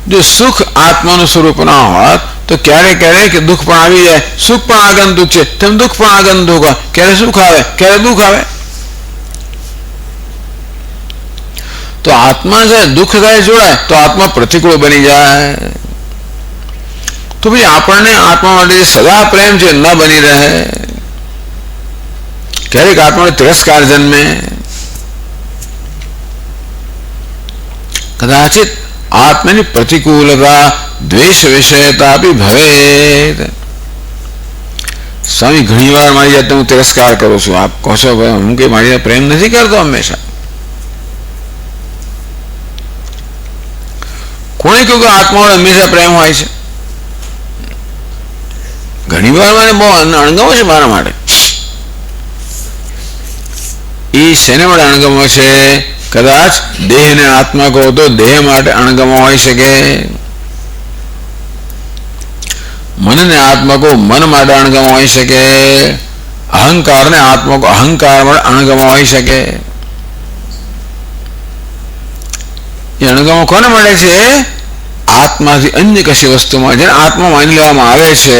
[SPEAKER 1] जो सुख आत्मा स्वरूप ना होत तो क्यारे क्यारे के दुख पण आवी जाए. सुख पण आगंतुक है, तेम दुख पण आगंतुक होय. क्यारे सुख आवे, क्यारे दुख आवे. तो आत्मा से दुख थाय जोड़ाय तो आत्मा प्रतिकूल बनी जाए. तो भाई आपने आत्मा माटे सदा प्रेम है न बनी रहे. क्यारेक आत्मा तिरस्कार जन्मे, कदाचित आत्मा प्रतिकूलता द्वेष विषयता भी भवेत. स्वामी घणी वार मारी जाते हूँ तिरस्कार करूँ छू, आप कहो छो भाई हूँ के मारी प्रेम नहीं करतो. हमेशा कोई क्यों आत्मा हमेशा प्रेम होय छे? घणी वार मैंने बहुत अणगमो छे मारा माटे. ई शेने माटे अणगमो छे? कदाच देह ने आत्मा को तो देह माटे अणगमो होई शके, मन ने आत्मा को मन माटे अणगमो होई शके, अहंकार ने आत्मा को अहंकार माटे अणगमो होई शके. ये अणगमो कोने माटे छे? आत्मा थी अन्य कशी वस्तु में जेने आत्मा मानी लेवामां आवे छे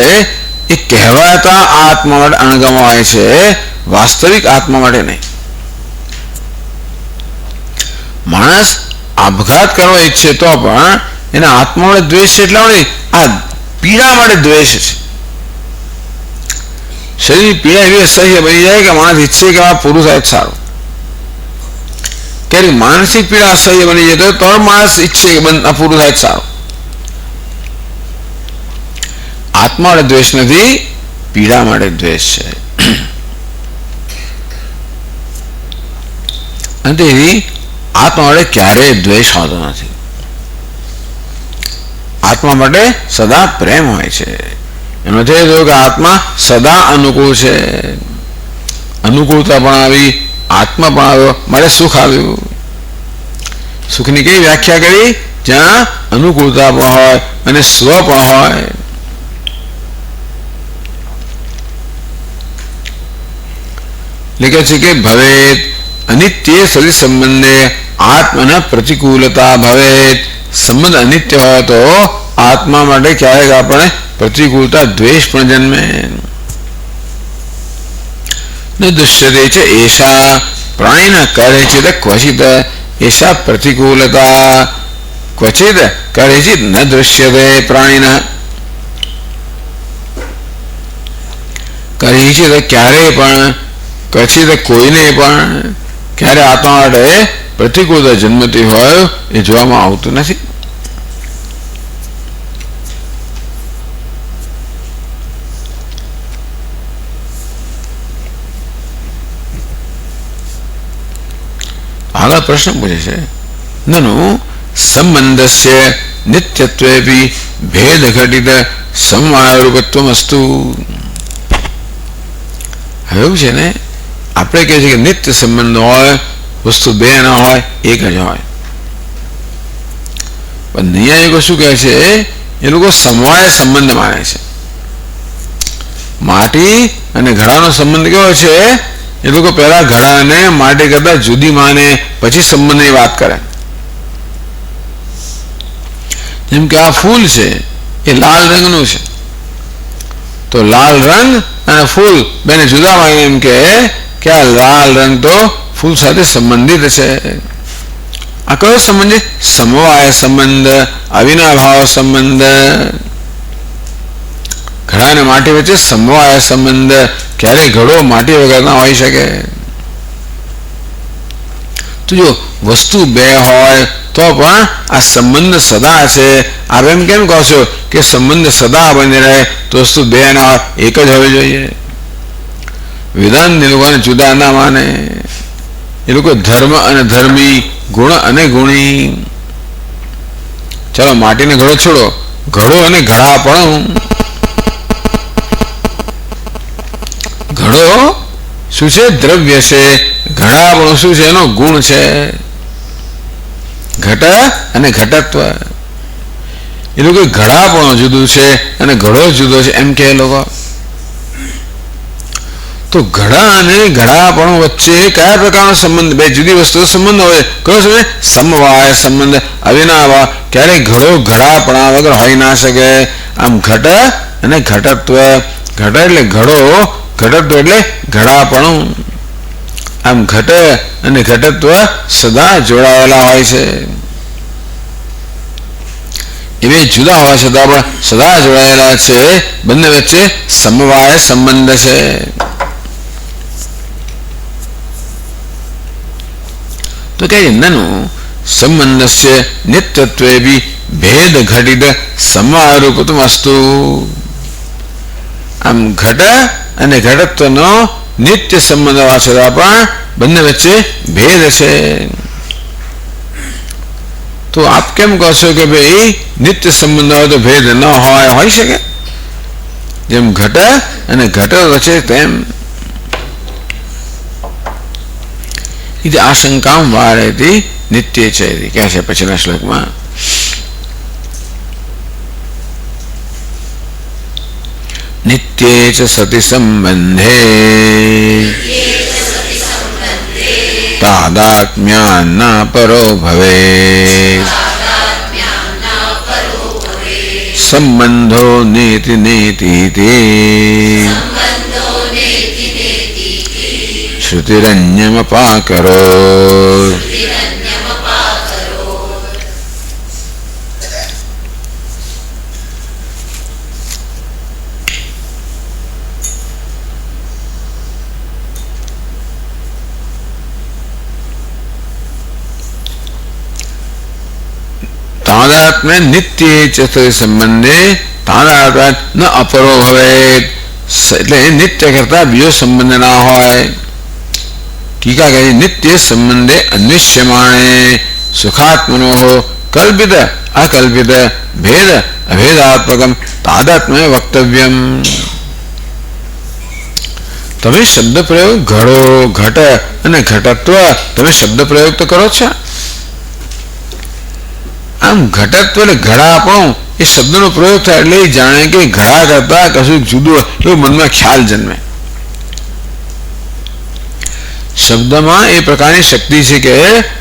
[SPEAKER 1] ए कहेवाता आत्मा माटे अणगमो होय छे, वास्तविक आत्मा माटे नहीं. मानस अपघात करवा इच्छे तो पण एना आत्मा माटे द्वेष એટલો નહીં, आ पीड़ा माटे द्वेष है. शरीर पीड़ा एवी असह्य बनी जाए कि मानस इच्छे कि आ पुरुष है सारो. क्यारे मानसिक पीड़ा असह्य बनी जाए तो मानस इच्छे कि आ पुरुष है सारो. आत्मा माटे द्वेष नहीं, पीड़ा माटे द्वेष है. અને તેથી આત્મા માટે ક્યારેય દ્વેષ હોતો નથી. આત્મા માટે સદા પ્રેમ હોય છે. એનો અર્થ એ થયો કે આત્મા સદા અનુકૂળ છે. અનુકૂળતા પણ આવી, આત્મા પણ આવ્યો, મારે સુખ આવ્યું. સુખની કઈ વ્યાખ્યા કરી? જ્યાં અનુકૂળતા પણ હોય અને સ્વ પણ હોય. લખે છે કે ભવેત અનિત્ય સદી સંબંધે આત્મના પ્રતિકૂળતા ભવેત. સંબંધ અનિત્ય હોય તો આત્મા માટે ક્યારેક આપણે પ્રતિકૂળતા દ્વેષ પણ જન્મે. ન દુષ્યતે છે એશા પ્રાણીના કરેચિત ક્વચિત. એશા પ્રતિકૂળતા ક્વચિત કરેચિત ન દૃશ્યતે પ્રાણીના. કરેચિત ક્યારેય પણ, ક્વચિત કોઈને પણ ક્યારે આત્મા માટે પ્રતિકૂળતા જન્મતી હોય એ જોવામાં આવતું નથી. આગળ પ્રશ્ન પૂછે છે, નનુ સંબંધસ્ય નિત્યત્વેપી ભેદ ઘટિત સમવાયરૂપત્વમ અસ્તુ. હવે એવું છે ને, આપણે કહે છે કે નિત્ય સંબંધ હોય, વસ્તુ બે ના હોય, એક જ હોય. પણ નૈયાયિકો શું કહે છે? એ લોકો સમવાય સંબંધ માને છે. માટી અને ઘડાનો સંબંધ કેવો છે? એ લોકો પહેલા ઘડાને માટી કરતા જુદી માને, પછી સંબંધની વાત કરે. જેમ કે આ ફૂલ છે, એ લાલ રંગનું છે, તો લાલ રંગ અને ફૂલ બેને જુદા માને. એમ કે આ લાલ રંગ તો ફૂલ સાથે સંબંધિત છે. આ કયો સંબંધ છે? સમવાય સંબંધ, અવિનાભાવ સંબંધ. ઘડા અને માટી વચ્ચે સમવાય સંબંધ. ક્યારેય ઘડો માટી વગર ના હોઈ શકે. તો જો વસ્તુ બે હોય તો પણ આ સંબંધ સદા છે. આપ એમ કેમ કહો છો કે સંબંધ સદા બની રહે તો વસ્તુ બે ના હોય, એક જ હોવી જોઈએ? વેદાંત એ લોકોને જુદા ના માને. એ લોકો ધર્મ અને ધર્મી, ગુણ અને ગુણી. ચાલો માટીને ઘડો છોડો, ઘડો અને ઘડા પણ. ઘડો શું છે? દ્રવ્ય છે. ઘડા પણ શું છે? એનો ગુણ છે. ઘટ અને ઘટત્વ. એ લોકો ઘડા પણ જુદું છે અને ઘડો જુદો છે એમ કે લોકો. તો ઘડા અને ઘડાપણું વચ્ચે કયા પ્રકારનો સંબંધ? બે જુદી વસ્તુઓ સંબંધ હોય. કયો સંબંધ? સમવાય સંબંધ, અવિનાભાવ. ક્યારેય ઘડો ઘડાપણા વગર હોઈ ના શકે. આમ ઘટ અને ઘટત્વ. ઘટ એટલે ઘડો, ઘટત્વ એટલે ઘડાપણું. આમ ઘટ અને ઘટત્વ સદા જોડાયેલા હોય છે. એ બે જુદા હોવા છતાં પણ સદા જોડાયેલા છે. બંને વચ્ચે સમવાય સંબંધ છે. તો કે નનુ સંબંધસ્ય નિત્યત્વેપી ભેદ ઘટિત સમવાયરૂપત્વમ અસ્તુ. આમ ઘટ અને ઘટત્વનો નિત્ય સંબંધ હોવા છતાં પણ બંને વચ્ચે ભેદ છે. તો આપ કેમ કહો છો કે ભાઈ નિત્ય સંબંધ હોય તો ભેદ ન હોય? હોઈ શકે. જેમ ઘટ અને ઘટ વચ્ચે તેમ. इति आशंकां वारयति नित्ये चेति क्या है पछिला श्लोकમાં नित्ये च सति संबंधे तादात्म्यान्न परो भवेत् संबंधो नेति नेतीति श्रुतिरन्यमपाकरो. तादात्म्य नित्ये च संबंधे तादात्म्य न अपरो भवेत्. એટલે નિત્ય કરતા બીજો સંબંધ ના હોય. टीका कही नित्य संबंधे अन्वेष्यमाणे सुखात्मनो कल्पित अकल्पित भेद अभेदात्मकम तादात्म्य वक्तव्यम। તમે શબ્દ પ્રયોગ ઘડો ઘટ અને ઘટત્વ તમે શબ્દ પ્રયોગ તો કરો છો. આમ ઘટત્વ એટલે ઘડાપણું એ શબ્દનો પ્રયોગ થાય એટલે એ જાણે કે ઘડા કરતા કશું જુદું એવું મનમાં ખ્યાલ જન્મે. શબ્દમાં એ પ્રકારની શક્તિ છે કે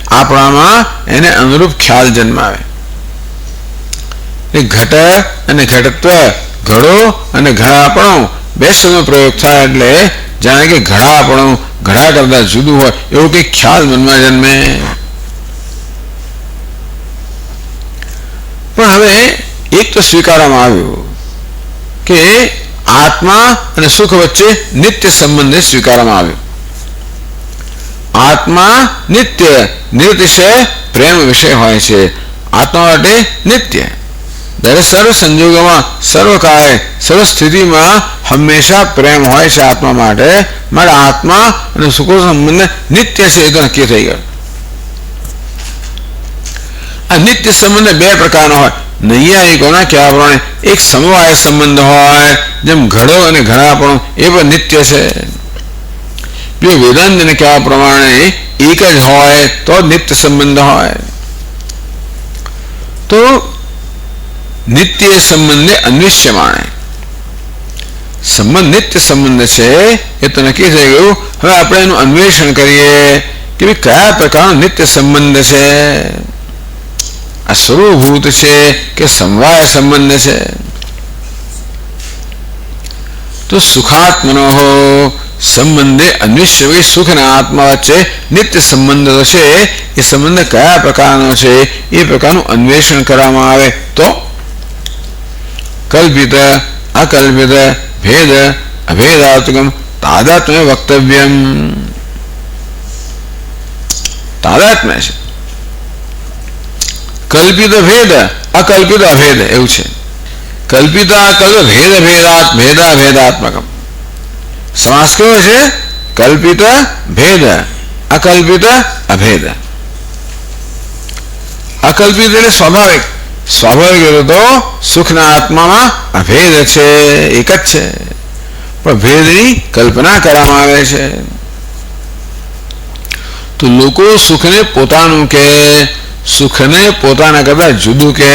[SPEAKER 1] આપણામાં એને અનુરૂપ ખ્યાલ જન્માવે. ઘટ અને ઘટત્વ ઘડો અને ઘડાપણું બે શબ્દનો પ્રયોગ થાય એટલે જાણે કે ઘડાપણું ઘડા કરતા જુદું હોય એવું કઈ ખ્યાલ મનમાં જન્મે. પણ હવે એક તો સ્વીકારવામાં આવ્યું કે આત્મા અને સુખ વચ્ચે નિત્ય સંબંધ સ્વીકારવામાં આવ્યો. આત્મા નિત્ય નિર્તિશય પ્રેમ વિષય હોય છે. આત્મા માટે નિત્ય દરેક સર્વ સંજોગોમાં સર્વકાળે સર્વ સ્થિતિમાં હંમેશા પ્રેમ હોય છે આત્મા માટે. માટે આત્મા અને સુખનો સંબંધ નિત્ય છે એ તો નક્કી થઈ ગયો. આ નિત્ય સંબંધ બે પ્રકારનો હોય. નૈયાયિકોના કહેવા પ્રમાણે એક સમવાય સંબંધ હોય જેમ ઘડો અને ઘડાપણું એ પણ નિત્ય છે. જો વેદાંતને કહેવા પ્રમાણે એક જ હોય તો નિત્ય સંબંધ હોય. તો નિત્ય સંબંધે અન્વેષ્યમાણે સંબંધ નિત્ય સંબંધ છે એ તો નક્કી થઈ ગયું. હવે આપણે એનું અન્વેષણ કરીએ કે કયા પ્રકારનો નિત્ય સંબંધ છે. આ સ્વરૂભૂત છે કે સમવાય સંબંધ છે. તો સુખાત્મનો સંબંધે અન્વેષ્ય સુખના આત્મા વચ્ચે નિત્ય સંબંધ છે એ સંબંધ કયા પ્રકારનો છે એ પ્રકારનું અન્વેષણ કરવામાં આવે તો કલ્પિત અકલ્પિત ભેદ અભેદાત્મકમ તાદાત્મ્ય વક્તવ્યમ. તાદાત્મ્ય છે કલ્પિત ભેદ અકલ્પિત અભેદ એવું છે. કલ્પિત અકલ્પિત ભેદ ભેદાભેદાત્મકમ. સમાસ કેવો છે? કલ્પિત ભેદ અકલ્પિત અભેદ. અકલ્પિત એટલે સ્વાભાવિક. સ્વાભાવિક એટલે તો સુખના આત્મામાં અભેદ છે, એક જ છે, પણ ભેદની કલ્પના કરવામાં આવે છે. તો લોકો સુખને પોતાનું કે સુખને પોતાના કરતા જુદું કે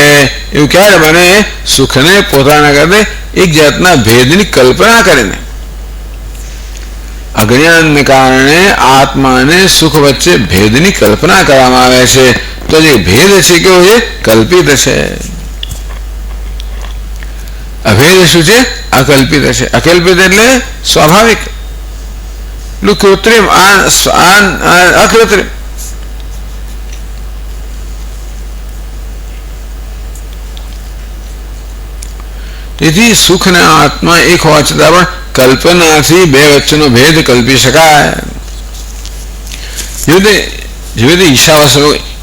[SPEAKER 1] એવું ક્યારે બને? સુખને પોતાના કરતા એક જાતના ભેદની કલ્પના કરીને. અજ્ઞાનને કારણે આત્માને સુખ વચ્ચે ભેદની કલ્પના કરવામાં આવે છે. તો જે ભેદ છે કેવો છે? કલ્પિત છે. અભેદ શું છે? અકલ્પિત છે. અકલ્પિત એટલે સ્વાભાવિક, કૃત્રિમ, અકૃત્રિમ. તેથી સુખ ને આત્મા એક હોવા છતાં પણ કલ્પનાથી બે વચ્ચેનો ભેદ કલ્પી શકાય.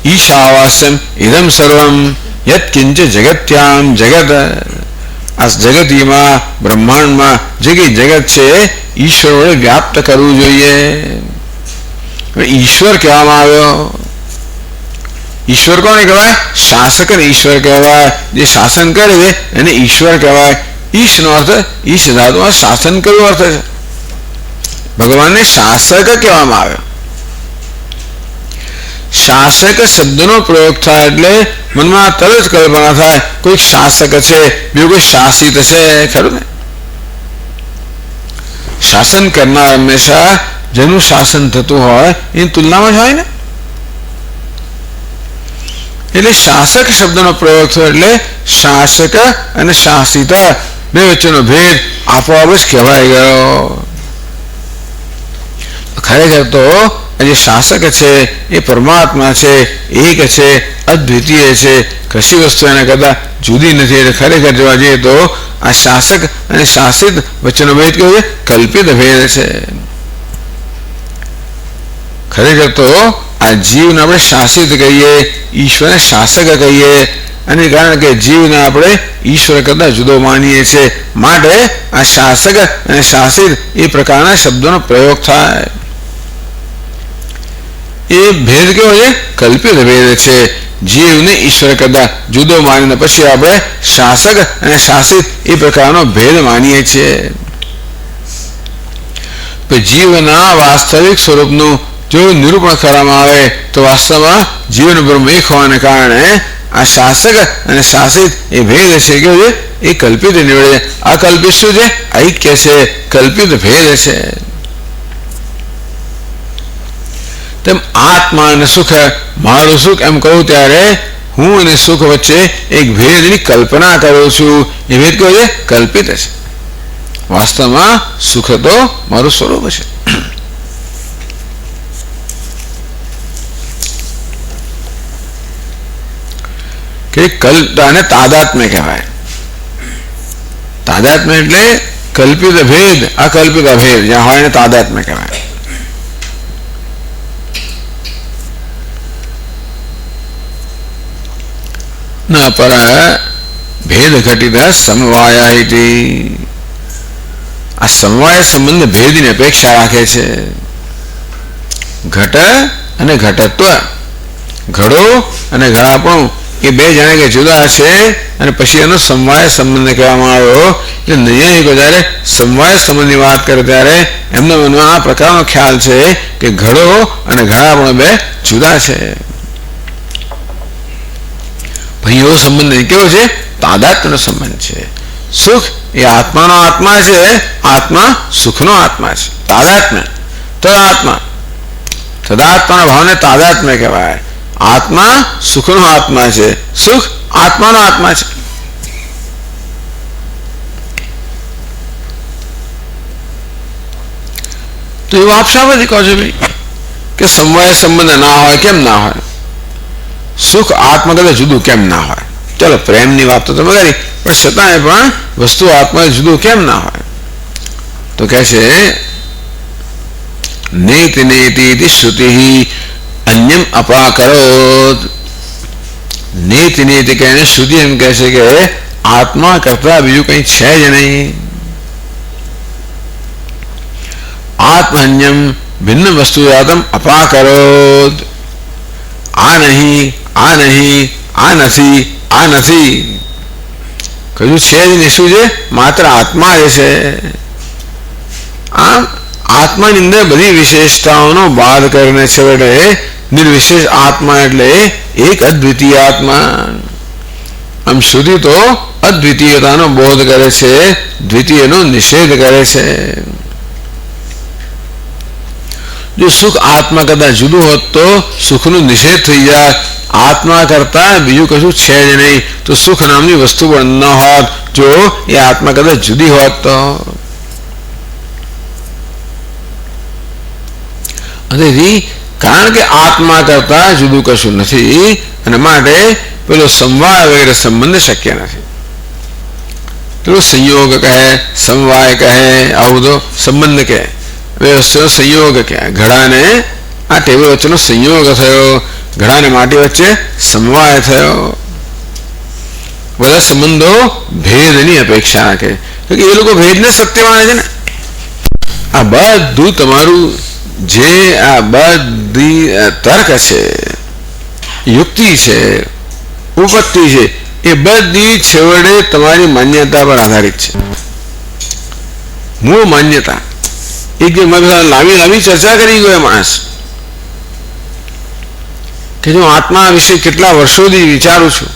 [SPEAKER 1] ઈશાવાસ્યમ ઇદમ સર્વમ યત કિંચ જગત્યામ જગત. આ જગતીમાં બ્રહ્માંડમાં જે કઈ જગત છે ઈશ્વર વડે વ્યાપ્ત કરવું જોઈએ. ઈશ્વર કહેવામાં આવ્યો. ઈશ્વર કોને કહેવાય? શાસક ને ઈશ્વર કહેવાય. જે શાસન કરે છે એને ઈશ્વર કહેવાય. ઈશ નો અર્થ ઈશ ધાતુમાં શાસન કરવું અર્થ છે. ભગવાનને શાસક કહેવામાં આવ્યો. શાસક શબ્દનો પ્રયોગ થાય એટલે મનમાં તરત કલ્પના થાય કોઈ શાસક છે, બીજું કોઈ શાસિત છે. ખરું ને? શાસન કરનાર હંમેશા જેનું શાસન થતું હોય એની તુલનામાં જ હોય ને. એટલે શાસક શબ્દનો પ્રયોગ થયો એટલે શાસક અને શાસિત બે વચ્ચેનો ભેદ આપોઆપ જ કહેવાય ગયો. ખરેખર તો જે શાસક છે એ પરમાત્મા છે, એક છે, અદ્વિતીય છે, કશી વસ્તુ એના કરતા જુદી નથી. એટલે ખરેખર જોવા જઈએ તો આ શાસક અને શાસિત વચ્ચેનો ભેદ કેવો છે? કલ્પિત ભેદ છે. ખરેખર તો આ જીવને આપણે શાસિત કહીએ, ઈશ્વરને શાસક કહીએ, અને કારણ કે જીવને આપણે ઈશ્વર કરતા જુદો માનીએ છીએ માટે આ શાસક અને શાસિત એ પ્રકારના શબ્દોનો પ્રયોગ થાય. એ ભેદ કેવો છે? કલ્પિત ભેદ છે. જીવને ઈશ્વર કરતા જુદો માનીને પછી આપણે શાસક અને શાસિત એ પ્રકારનો ભેદ માનીએ છીએ. જીવના વાસ્તવિક સ્વરૂપનું જો નિરૂપણ કરવામાં આવે તો વાસ્તવમાં જીવન બ્રહ્મ એક હોવાને કારણે આ શાસક અને શાસિત એ ભેદ છે કે એ કલ્પિત નીવડે. આ કલ્પિત શું છે? ઐક્ય છે, કલ્પિત ભેદ છે. તેમ આત્મા અને સુખ, મારું સુખ એમ કહું ત્યારે હું અને સુખ વચ્ચે એક ભેદની કલ્પના કરું છું. એ ભેદ કયો છે? કલ્પિત છે. વાસ્તવમાં સુખ તો મારું સ્વરૂપ છે. કે આને તાદાત્મ્ય કહેવાય. તાદાત્મ્ય એટલે કલ્પિત ભેદ, અકલ્પિત અભેદ જ્યાં હોય એને તાદાત્મ્ય કહેવાય. ન પર ભેદ ઘટિત સમવાય. આ સમવાય સંબંધ ભેદની અપેક્ષા રાખે છે. ઘટ અને ઘટત્વ, ઘડો અને ઘડાપણું એ બે જાણે કે જુદા છે અને પછી એનો સમવાય સંબંધ કહેવામાં આવ્યો. એટલે નૈયાયિકો જ્યારે સમવાય સંબંધની વાત કરે ત્યારે એમના મનમાં આ પ્રકારનો ખ્યાલ છે કે ઘડો અને ઘડાપણું બે જુદા છે. ભાઈ એવો સંબંધ કેવો છે? તાદાત્મ્યનો સંબંધ છે. સુખ એ આત્માનો આત્મા છે, આત્મા સુખનો આત્મા છે. તાદાત્મ્ય તદાત્મા, તદાત્માના ભાવને તાદાત્મ્ય કહેવાય. આત્મા સુખનો આત્મા છે, સુખ આત્માનો આત્મા છે. તો એવું આપ શા બધી કહો છો ભાઈ કે સમવાય સંબંધ ના હોય? કેમ ના હોય? સુખ આત્મા કરતા જુદું કેમ ના હોય? ચલો પ્રેમની વાત તો તમે કરી, પણ છતાંય પણ વસ્તુ આત્મા જુદું કેમ ના હોય? તો કહે છે નેતિ નેતિ શ્રુતિ અન્યમ અપાકરોત. નેતિ નેતિ કહીને શ્રુતિ એમ કહે છે કે આત્મા કરતા બીજું કઈ છે જ નહીં. આત્મન્યમ ભિન્ન વસ્તુ અપાકરોત. આ નહીં, આ નહીં, આ નથી, આ નથી, કયું છે જ નહીં. શું છે? માત્ર આત્મા જ છે. આમ આત્માની અંદર બધી વિશેષતાઓનો બાદ કરીને છેવટે નિર્વિશેષ આત્મા એટલે એક અદ્વિતીય આત્મા. આમ સુધી તો અદ્વિતીયતાનો બોધ કરે છે, દ્વિતીયનો નિષેધ કરે છે. જો સુખ આત્મા કરતા જુદું હોત તો સુખનો નિષેધ થઈ જાય. આત્મા કરતા બીજું કશું છે જ નહીં તો સુખ નામની વસ્તુ પણ ન હોત જો એ આત્મા કરતા જુદી હોત તો. કારણ કે આત્મા કરતા જુદું કશું નથી અને માટે પેલો સમવાય વગેરે સંબંધ શક્ય નથી. પેલો સંયોગ કહે, સમવાય કહે, આવું તો સંબંધ કહે, વ્યવસ્થાનો સંયોગ કહે. ઘડાને આ ટેબલ વચ્ચેનો સંયોગ થયો, ઘડાને માટી વચ્ચે સમવાય થયો. બધા સંબંધો ભેદની અપેક્ષા રાખે કે એ લોકો ભેદને સત્ય માને છે ને. આ બધું તમારું જે આ બધી તર્ક છે, યુક્તિ છે, ઉપપત્તિ છે, એ બધી છેવટે તમારી માન્યતા પર આધારિત છે. મૂળ માન્યતા એક લાંબી ચર્ચા કરી ગયો માણસ કે હું આત્મા વિશે કેટલા વર્ષોથી વિચારું છું,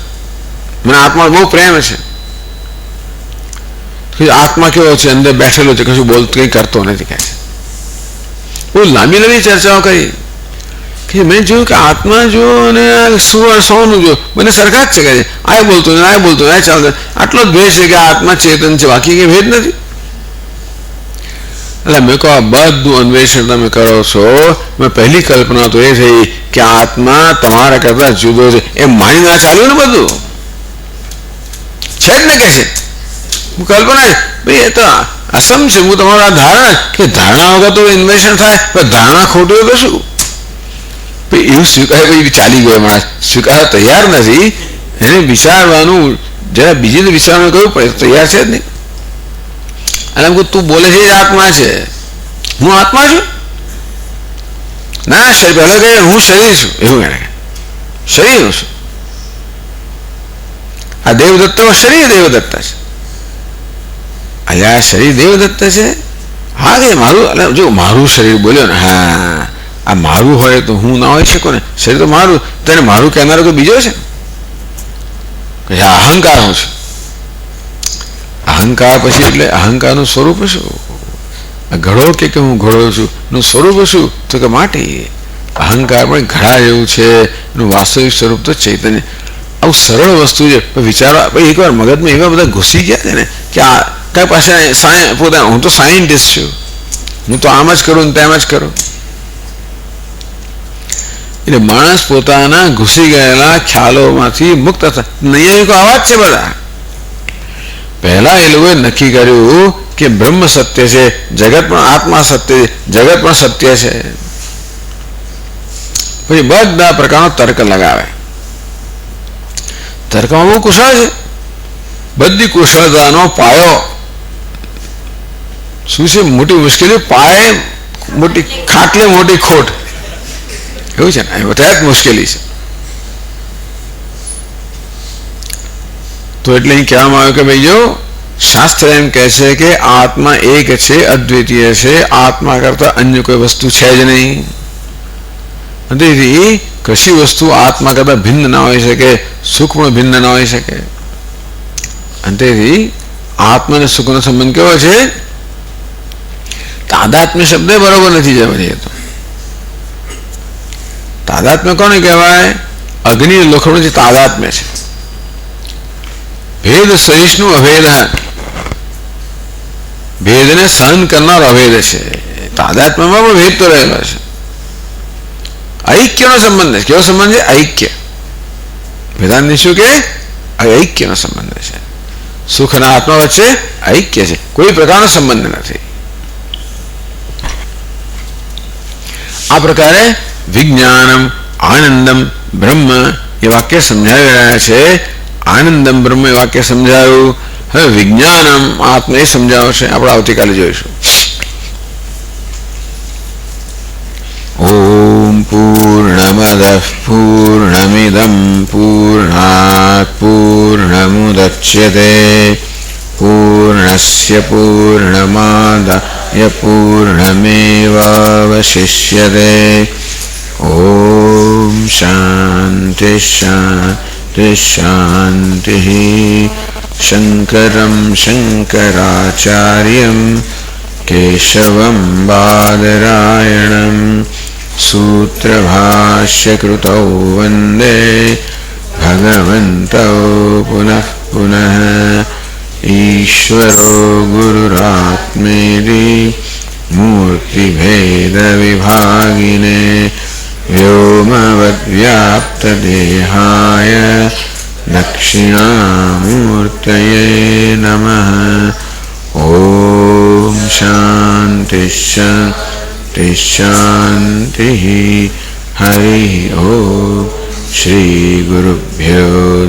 [SPEAKER 1] મને આત્મા બહુ પ્રેમ છે. આત્મા કેવો છે? અંદર બેઠેલો છે, કશું બોલતો કંઈ કરતો નથી. કહે છે બહુ લાંબી ચર્ચાઓ કરી કે મેં જોયું કે આત્મા જો અને સૌનું જો બંને સરખા જ છે. કહે છે આ બોલતો ને આ બોલતો આ ચાલતો, આટલો જ ભેદ છે કે આત્મા ચેતન છે, બાકી કંઈ ભેદ નથી. એટલે મેં કહો આ બધું અન્વેષણ તમે કરો છો, મેં પહેલી કલ્પના તો એ થઈ કે આત્મા તમારા કરતા જુદો છે એમ માનીને ચાલ્યું ને બધું છે જ ને. કે છે હું કલ્પના ભાઈ એ તો અસમ છે. હું તમારું આ ધારણા કે ધારણા વગર તો ઇન્વેન્શન થાય, પણ ધારણા ખોટી હોય તો શું? એવું સ્વીકાર ચાલી ગયો માણસ, સ્વીકારવા તૈયાર નથી. એને વિચારવાનું જરા બીજી વિચારવાનું કહ્યું પડે તૈયાર છે જ નહીં. અને એમ તું બોલે છે આત્મા છે, હું આત્મા છું. ના શરીર પહેલા કહે હું શરીર છું, એવું એને શરીર છું. આ દેવદત્ત શરીર દેવદત્ત છે. અલ્યા શરીર દેવદત્ત છે? હા કે મારું, જો મારું શરીર બોલ્યો ને, હા આ મારું હોય તો હું ના હોઈ શકું ને. શરીર તો મારું, તો એને મારું કહેનારો કોઈ બીજો છે? અહંકાર હું છું. અહંકાર પછી એટલે અહંકારનું સ્વરૂપ શું? ઘડો કે હું ઘડો છું એનું સ્વરૂપ શું? તો કે માટી. અહંકાર પણ ઘડા જેવું છે, એનું વાસ્તવિક સ્વરૂપ તો ચૈતન્ય. આવું સરળ વસ્તુ છે, વિચારો એકવાર મગજમાં એવા બધા ઘૂસી ગયા છે ને કે આ કઈ પાસે પોતાના હું તો સાયન્ટિસ્ટ છું, હું તો આમ જ કરું તેમ જ કરું. એટલે માણસ પોતાના ઘૂસી ગયેલા ખ્યાલોમાંથી મુક્ત થાય. નૈયાયિકો આવા જ છે બધા. પહેલા એ લોકોએ નક્કી કર્યું કે બ્રહ્મ સત્ય છે, જગત પણ આત્મા સત્ય છે, જગત પણ સત્ય છે. પછી બધા પ્રકારનો તર્ક લગાવે. તર્કમાં બહુ કુશળ છે. બધી કુશળતાનો પાયો શું છે? મોટી મુશ્કેલી, પાયે મોટી ખાટલે મોટી ખોટ, એવું છે ને. બધા જ મુશ્કેલી છે. તો એટલે અહીં કહેવામાં આવ્યું કે ભાઈ જો શાસ્ત્ર એમ કહે છે કે આત્મા એક છે, અદ્વિતીય છે, આત્મા કરતા અન્ય કોઈ વસ્તુ છે જ નહીં. તેથી કશી વસ્તુ આત્મા કરતા ભિન્ન ના હોઈ શકે, સુખ પણ ભિન્ન ના હોઈ શકે. અને તેથી આત્મા અને સુખનો સંબંધ કેવો છે? તાદાત્મ્ય શબ્દ બરોબર નથી જવા. તો તાદાત્મ્ય કોને કહેવાય? અગ્નિ લોખંડ જે તાદાત્મ્ય છે. ભેદ સહિષ્ણુ અભેદ, ભેદને સહન કરનાર અભેદ છે. તાદાત્મ્યમાં પણ ભેદ તો રહેલો છે. ઐક્યનો સંબંધ છે. કેવો સંબંધ છે? ઐક્ય. વેદાંત શું કે? ઐક્યનો સંબંધ છે. સુખ અને આત્મા વચ્ચે ઐક્ય છે, કોઈ પ્રકારનો સંબંધ નથી. આ પ્રકારે વિજ્ઞાનમ આનંદમ બ્રહ્મ એ વાક્ય સમજાવી રહ્યા છે. આનંદમ બ્રહ્મ એ વાક્ય સમજાયું. હવે વિજ્ઞાનમ આત્મા એ સમજાવશે. આપણે આવતીકાલે જોઈશું. ઓમ પૂર્ણમદ પૂર્ણમિદમ પૂર્ણાત પૂર્ણમુદચ્યતે પૂર્ણસ્ય પૂર્ણમાદાય પૂર્ણમેવાવશિષ્યતે. ઓમ શાંતિ શાંતિ શાંતિ. શંકરમ શંકરાચાર્યમ કેશવમ બાદરાયણમ સૂત્રભાષ્યકૃતૌ વંદે ભગવन्तौ પુનઃ પુનઃ. ઈશ્વરો ગુરુરાત્મેતિ મૂર્તિભેદવિભાગિને વ્યોમવદ્વ્યાપ્તદેહાય દક્ષિણામૂર્તયે નમઃ. ઓમ શાંતિ શાંતિ શાંતિ. હરિ ઓમ. શ્રી ગુરુભ્યો